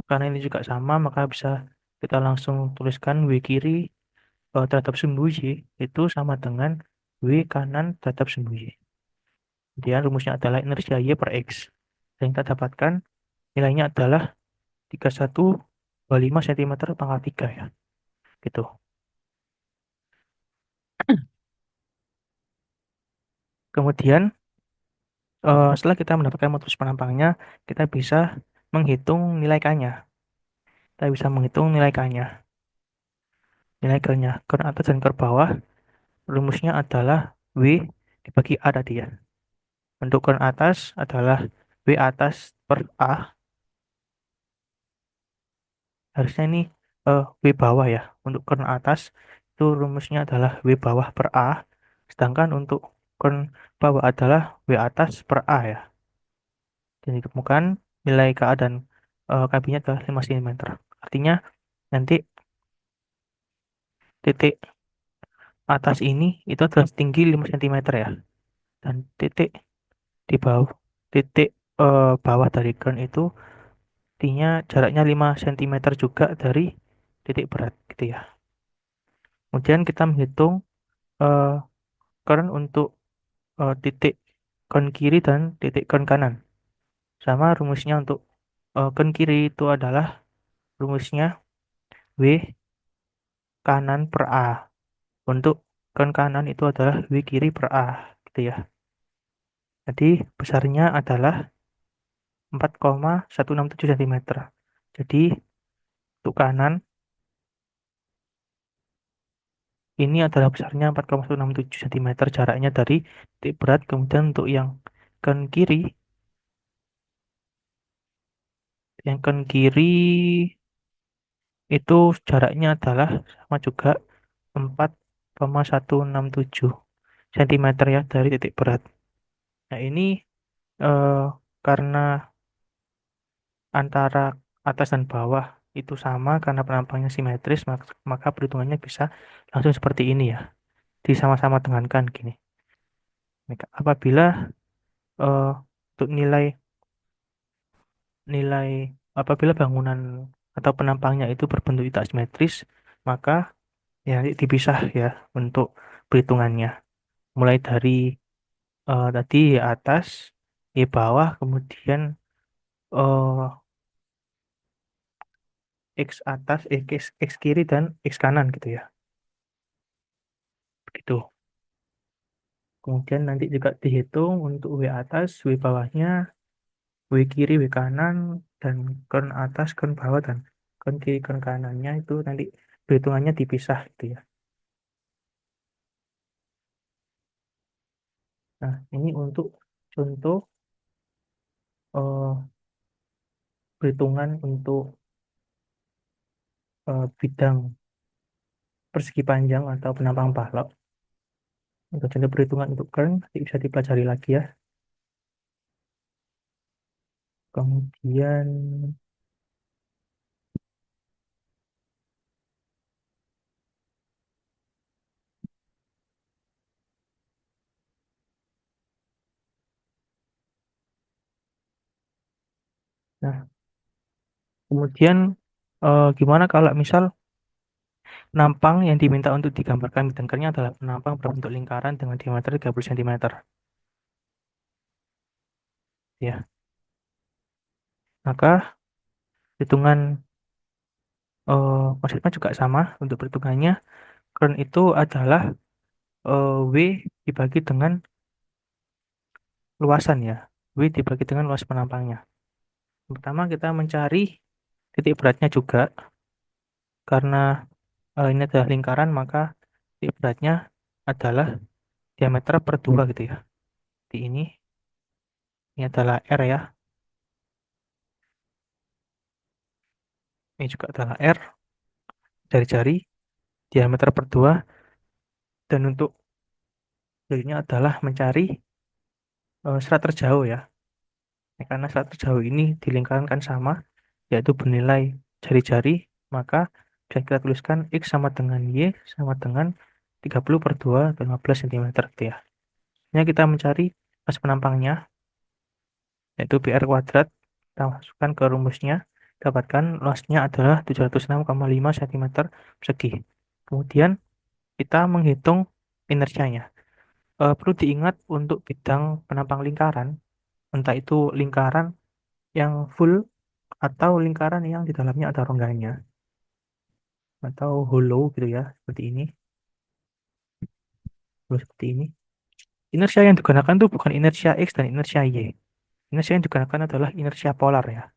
Karena ini juga sama, maka bisa kita langsung tuliskan W kiri terhadap sumbu Y itu sama dengan W kanan terhadap sumbu Y. Kemudian rumusnya adalah inersia Y per X. Dan kita dapatkan nilainya adalah 3125 cm pangkat 3 ya. Gitu. Kemudian setelah kita mendapatkan modulus penampangnya, kita bisa menghitung nilai K-nya. Kita bisa menghitung nilai K-nya. nilai kernya. Ker atas dan ker bawah, rumusnya adalah W dibagi A tadi ya. Untuk ker atas adalah W atas per A. Harusnya ini W bawah ya. Untuk ker atas itu rumusnya adalah W bawah per A. Sedangkan untuk ker bawah adalah W atas per A ya. Dan ditemukan nilai KA dan KB-nya adalah 5 cm. Artinya nanti titik atas ini itu adalah tinggi 5 cm ya. Dan titik di bawah titik bawah dari ground itu artinya jaraknya 5 cm juga dari titik berat gitu ya. Kemudian kita menghitung eh, current untuk titik ground kiri dan titik ground kanan. Sama rumusnya untuk ground kiri itu adalah rumusnya W kanan per A. Untuk ground kanan itu adalah W kiri per A gitu ya. Jadi besarnya adalah 4,167 cm. Jadi untuk kanan ini adalah besarnya 4,167 cm jaraknya dari titik berat. Kemudian untuk yang kiri, yang kan kiri itu jaraknya adalah sama juga 4,167 cm ya dari titik berat. Nah ini eh, karena antara atas dan bawah itu sama karena penampangnya simetris, maka perhitungannya bisa langsung seperti ini ya. Disama-sama dengankan gini. Apabila eh, untuk nilai nilai apabila bangunan atau penampangnya itu berbentuk tidak simetris, maka ya nanti dipisah ya untuk perhitungannya. Mulai dari tadi Y atas, Y bawah, kemudian eh, X atas, X kiri dan X kanan gitu ya. Begitu. Kemudian nanti juga dihitung untuk W atas, W bawahnya, W kiri, W kanan, dan kon atas, kon bawah, dan kon kiri, kon kanannya itu nanti perhitungannya dipisah gitu ya. Nah, ini untuk contoh eh, perhitungan untuk bidang persegi panjang atau penampang balok. Untuk contoh perhitungan untuk kern nanti bisa dipelajari lagi ya. Kemudian, nah, kemudian gimana kalau misal penampang yang diminta untuk digambarkan bidang kernya adalah penampang berbentuk lingkaran dengan diameter 30 cm. Ya, maka hitungan konsepnya juga sama untuk perhitungannya. Kern itu adalah W dibagi dengan luasan ya. W dibagi dengan luas penampangnya. Pertama kita mencari titik beratnya juga karena ini adalah lingkaran maka titik beratnya adalah diameter per 2 gitu ya. Di ini adalah R ya. Ini juga adalah R dari jari diameter per 2 dan untuk jadinya adalah mencari serat terjauh ya. Nah, karena serat terjauh ini di lingkaran kan sama yaitu bernilai jari-jari maka bisa kita tuliskan X sama dengan Y sama dengan 30 per 2 atau 15 cm gitu ya. Ini kita mencari luas penampangnya yaitu BR kuadrat. Kita masukkan ke rumusnya. Dapatkan luasnya adalah 706,5 cm persegi. Kemudian kita menghitung inersianya. Perlu diingat untuk bidang penampang lingkaran, entah itu lingkaran yang full atau lingkaran yang di dalamnya ada rongganya atau hollow gitu ya, seperti ini. Hollow seperti ini. Inersia yang digunakan itu bukan inersia X dan inersia Y. Inersia yang digunakan adalah inersia polar ya.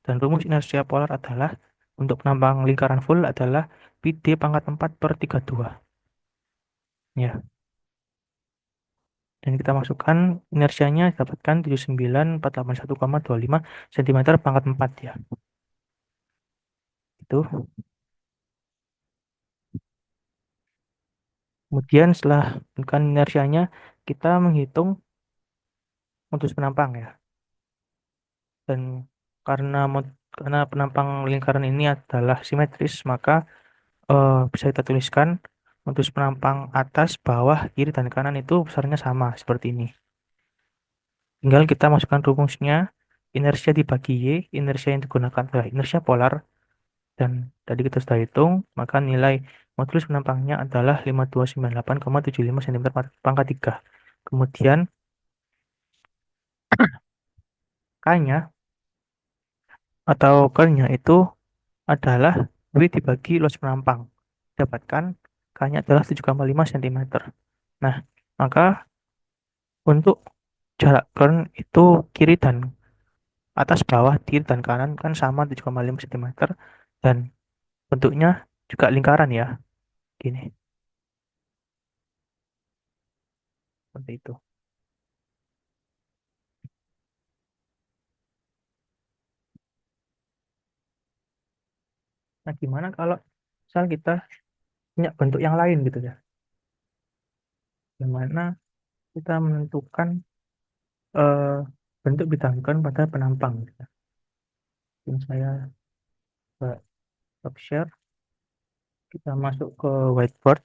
Dan rumus inersia polar adalah Untuk penampang lingkaran full adalah PD pangkat 4 per 32. Ya, dan kita masukkan inersianya dapatkan 79.481,25 cm pangkat 4 ya. Itu. Kemudian setelah menemukan inersianya, kita menghitung modulus penampang ya. Dan karena penampang lingkaran ini adalah simetris, maka bisa kita tuliskan modulus penampang atas, bawah, kiri, dan kanan itu besarnya sama seperti ini. Tinggal kita masukkan rumusnya, inersia dibagi Y, inersia yang digunakan adalah inersia polar, dan tadi kita sudah hitung, maka nilai modulus penampangnya adalah 5298,75 cm pangkat 3. Kemudian K-nya atau kernya itu adalah W dibagi luas penampang. Dapatkan K-nya adalah 7,5 cm. Nah, maka untuk jarak kern itu kiri dan atas bawah, kiri dan kanan kan sama 7,5 cm. Dan bentuknya juga lingkaran ya. Gini, seperti itu. Nah, gimana kalau misal kita punya bentuk yang lain gitu ya. Gimana kita menentukan eh, bentuk bidang kern pada penampang gitu ya. Mungkin saya stop share, kita masuk ke whiteboard.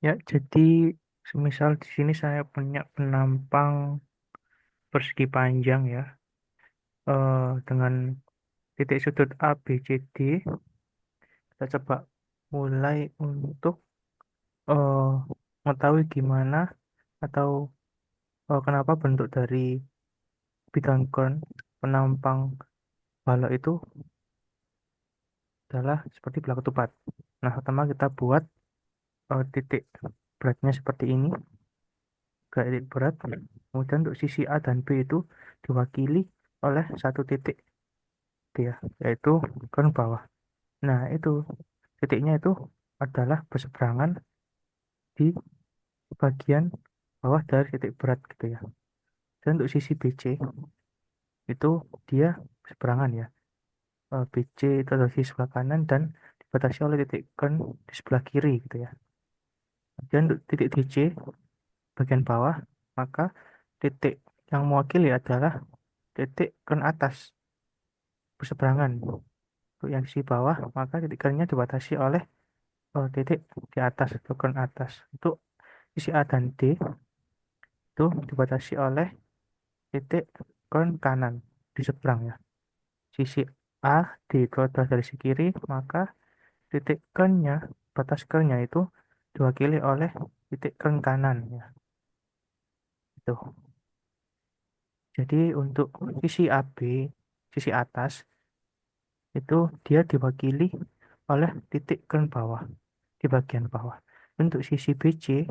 Ya, jadi semisal di sini saya punya penampang persegi panjang ya, dengan titik sudut A, B, C, D. Kita coba mulai untuk eh, mengetahui gimana atau kenapa bentuk dari bidang kern penampang balok itu adalah seperti bola ketupat. Nah, pertama kita buat titik beratnya seperti ini, titik berat. Kemudian untuk sisi A dan B itu diwakili oleh satu titik dia, yaitu kern bawah. Nah, itu titiknya itu adalah berseberangan di bagian bawah dari titik berat gitu ya. Dan untuk sisi BC itu dia berseberangan ya. BC itu adalah sisi sebelah kanan dan dibatasi oleh titik kern di sebelah kiri gitu ya. Dan untuk titik DC bagian bawah, maka titik yang mewakili adalah titik kern atas berseberangan. Untuk yang sisi bawah, maka titik kernnya dibatasi oleh titik di atas atau kern atas. Untuk sisi A dan D itu dibatasi oleh titik kern kanan di seberang ya. Sisi A, D itu adalah dari sisi kiri, maka titik kernnya, batas kernnya itu diwakili oleh titik kern kanan ya. Itu. Jadi untuk sisi AB, sisi atas, itu dia diwakili oleh titik kern bawah, di bagian bawah. Untuk sisi BC,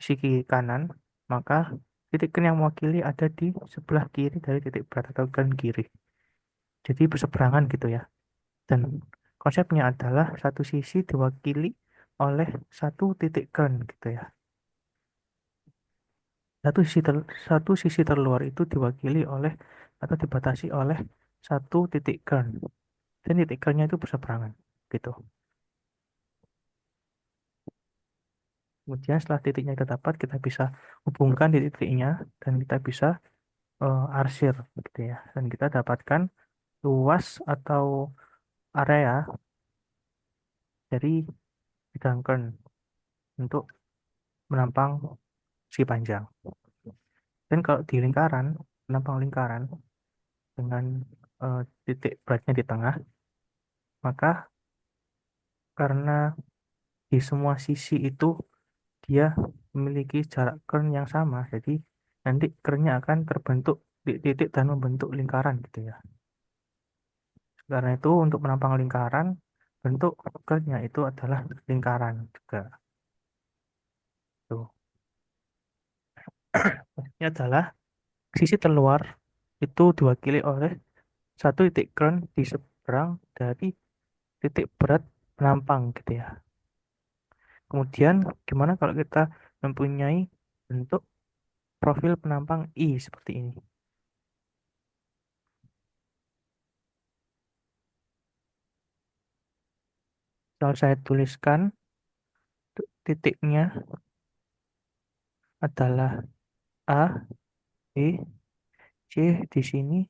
sisi kiri kanan, maka titik kern yang mewakili ada di sebelah kiri dari titik berat atau kern kiri. Jadi berseberangan gitu ya. Dan konsepnya adalah satu sisi diwakili oleh satu titik kern gitu ya. Satu sisi terluar itu diwakili oleh atau dibatasi oleh satu titik kern. Dan titik kernnya itu berseberangan gitu. Kemudian setelah titiknya kita dapat, kita bisa hubungkan titik-titiknya dan kita bisa arsir gitu ya. Dan kita dapatkan luas atau area dari bidang kern untuk menampang si panjang. Dan kalau di lingkaran, menampang lingkaran dengan titik beratnya di tengah, maka karena di semua sisi itu dia memiliki jarak kern yang sama. Jadi nanti kernnya akan terbentuk di titik dan membentuk lingkaran gitu ya. Karena itu untuk menampang lingkaran, bentuk kernnya itu adalah lingkaran juga. Tuh. Ini adalah sisi terluar itu diwakili oleh satu titik kern di seberang dari titik berat penampang gitu ya. Kemudian gimana kalau kita mempunyai bentuk profil penampang I seperti ini? Kalau saya tuliskan titiknya adalah A, B, C di sini,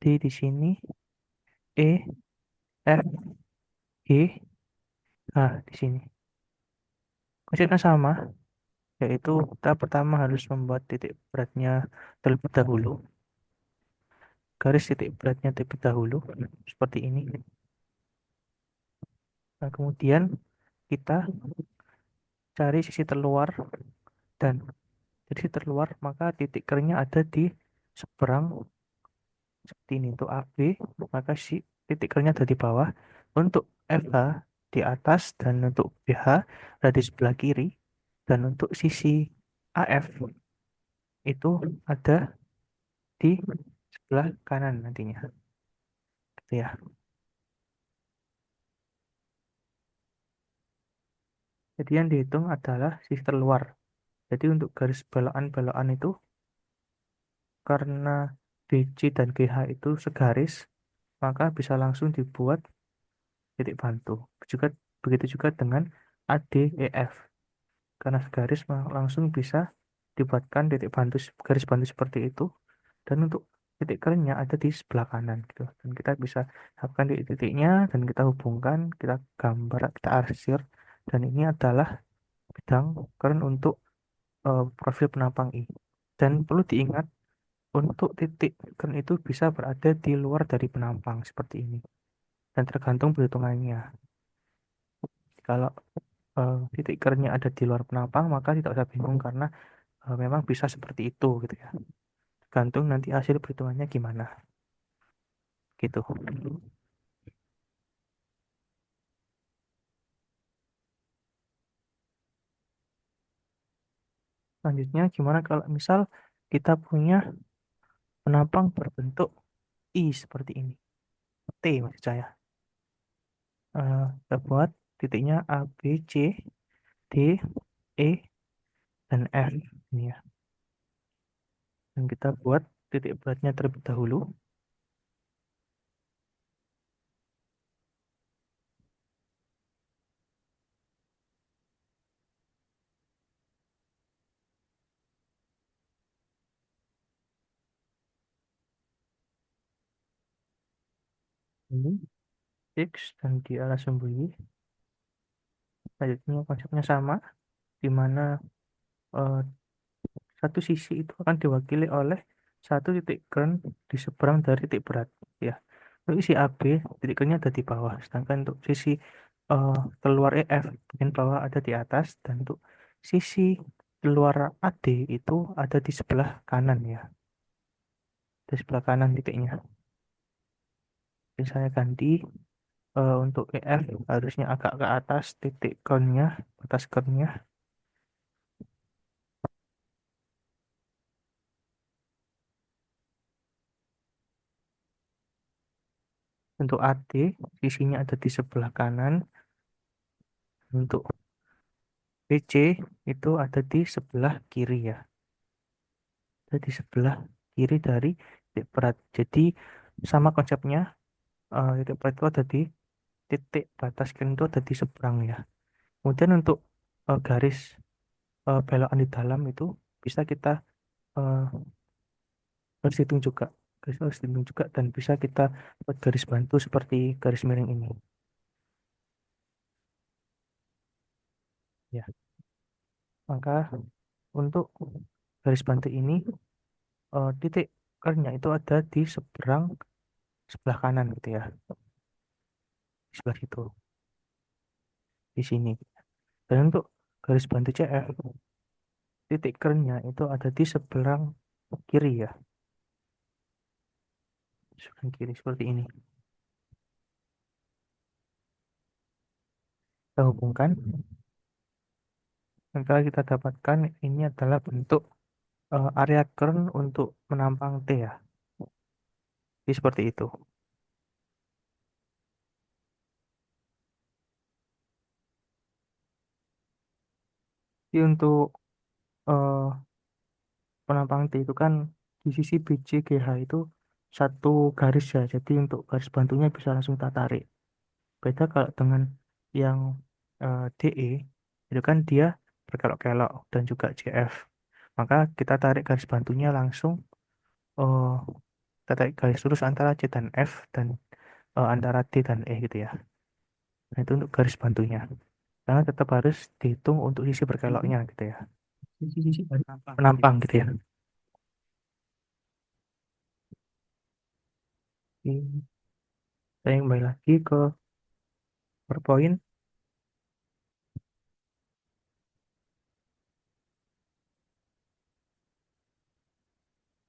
D di sini, E, F, G, H di sini. Konsepnya sama, yaitu kita pertama harus membuat titik beratnya terlebih dahulu. Garis titik beratnya terlebih dahulu, seperti ini. Nah, kemudian kita cari sisi terluar dan dari sisi terluar maka titik keringnya ada di seberang seperti ini untuk AB, maka si titik keringnya ada di bawah. Untuk FH di atas dan untuk BH ada di sebelah kiri, dan untuk sisi AF itu ada di sebelah kanan nantinya gitu ya. Jadi yang dihitung adalah sisi terluar. Jadi untuk garis belokan-belokan itu karena DC dan GH itu segaris, maka bisa langsung dibuat titik bantu. Juga begitu juga dengan ADEF. Karena segaris langsung bisa dibuatkan titik bantu, garis bantu seperti itu. Dan untuk titik kerennya ada di sebelah kanan gitu. Dan kita bisa dapatkan titik-titiknya dan kita hubungkan, kita gambar, kita arsir. Dan ini adalah bidang keren untuk profil penampang I. Dan perlu diingat untuk titik keren itu bisa berada di luar dari penampang seperti ini. Dan tergantung perhitungannya. Kalau titik kerennya ada di luar penampang, maka tidak usah bingung karena memang bisa seperti itu gitu ya. Tergantung nanti hasil perhitungannya gimana gitu. Selanjutnya gimana kalau misal kita punya penampang berbentuk I seperti ini. T maksud saya. Kita buat titiknya A, B, C, D, E, dan F ini ya. Dan kita buat titik beratnya terlebih dahulu. Ini X dan di arah sembunyi. Selanjutnya konsepnya sama, di mana eh, satu sisi itu akan diwakili oleh satu titik kern di seberang dari titik berat. Ya, untuk isi AB, titik kernnya ada di bawah. Sedangkan untuk sisi keluar EF, bagian bawah ada di atas. Dan untuk sisi keluar AD itu ada di sebelah kanan ya. Di sebelah kanan titiknya. Jadi saya ganti untuk EF harusnya agak ke atas titik kernnya, atas kernnya. Untuk AD, sisinya ada di sebelah kanan. Untuk BC itu ada di sebelah kiri ya. Ada di sebelah kiri dari titik berat. Jadi sama konsepnya, titik berat itu ada di titik batas kiri itu ada di seberang ya. Kemudian untuk garis belokan di dalam itu bisa kita eh, harus hitung juga. Garis harus hitung juga dan bisa kita buat garis bantu seperti garis miring ini. Ya, maka untuk garis bantu ini titik kernya itu ada di seberang sebelah kanan gitu ya, di sebelah situ, di sini. Dan untuk garis bantu CF, titik kerennya itu ada di seberang kiri ya, seberang kiri seperti ini. Kita hubungkan, maka kita dapatkan ini adalah bentuk area kern untuk menampang T ya. Jadi seperti itu. Jadi untuk eh, penampang T itu kan di sisi BCGH itu satu garis ya. Jadi untuk garis bantunya bisa langsung kita tarik. Beda kalau dengan yang DE itu kan dia berkelok-kelok dan juga CF. Maka kita tarik garis bantunya langsung eh kita tarik garis lurus antara C dan F dan antara D dan E gitu ya. Nah, itu untuk garis bantunya. Karena tetap harus dihitung untuk sisi berkeloknya gitu ya. Sisi penampang gitu ya. Oke. Saya kembali lagi ke PowerPoint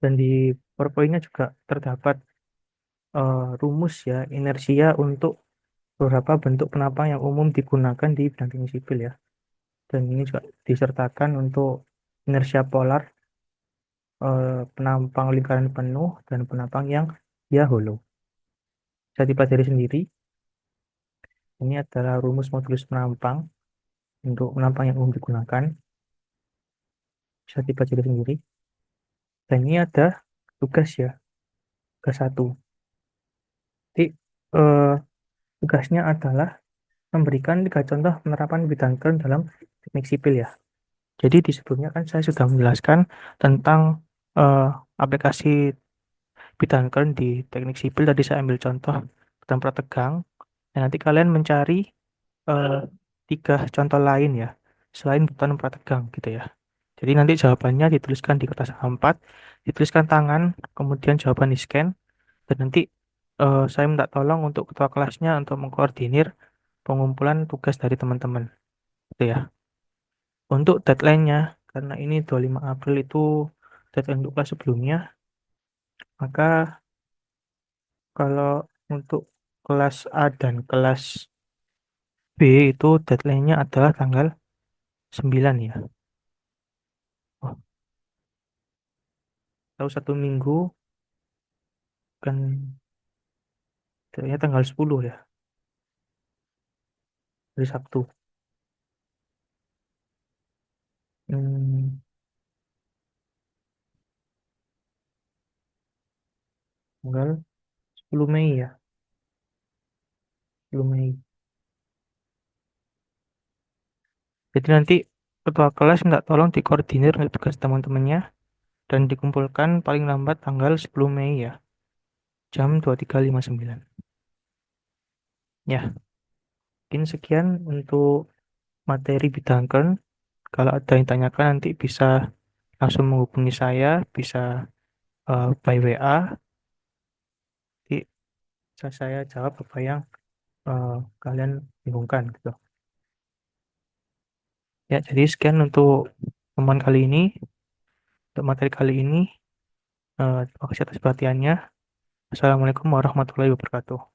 dan di PowerPointnya juga terdapat rumus ya inersia untuk beberapa bentuk penampang yang umum digunakan di bidang teknik sipil ya. Dan ini juga disertakan untuk inersia polar, penampang lingkaran penuh, dan penampang yang ya holo. Bisa dipelajari sendiri. Ini adalah rumus modulus penampang untuk penampang yang umum digunakan. Bisa dipelajari sendiri. Dan ini ada tugas ya, tugas satu. Jadi, eh, tugasnya adalah memberikan 3 contoh penerapan bidang kern dalam teknik sipil ya. Jadi di sebelumnya kan saya sudah menjelaskan tentang eh, aplikasi bidang kern di teknik sipil. Tadi saya ambil contoh beton prategang. Dan nanti kalian mencari eh, 3 contoh lain ya, selain beton prategang gitu ya. Jadi nanti jawabannya dituliskan di kertas A4, dituliskan tangan, kemudian jawaban di scan, dan nanti saya minta tolong untuk ketua kelasnya untuk mengkoordinir pengumpulan tugas dari teman-teman gitu ya. Untuk deadline-nya, karena ini 25 April itu deadline untuk kelas sebelumnya, maka kalau untuk kelas A dan kelas B itu deadline-nya adalah tanggal 9 ya. Oh, tahu 1 minggu kan deadline tanggal 10 ya, hari Sabtu. Hmm, tanggal 10 Mei ya, 10 Mei. Jadi nanti ketua kelas minta tolong dikoordinir dengan tugas teman-temannya dan dikumpulkan paling lambat tanggal 10 Mei ya, jam 23.59. Ya, mungkin sekian untuk materi bidang kern. Kalau ada yang tanyakan nanti bisa langsung menghubungi saya, bisa by WA, nanti bisa saya jawab apa yang eh, kalian bingungkan gitu. Ya, jadi sekian untuk teman kali ini, untuk materi kali ini. Terima kasih atas perhatiannya. Assalamualaikum warahmatullahi wabarakatuh.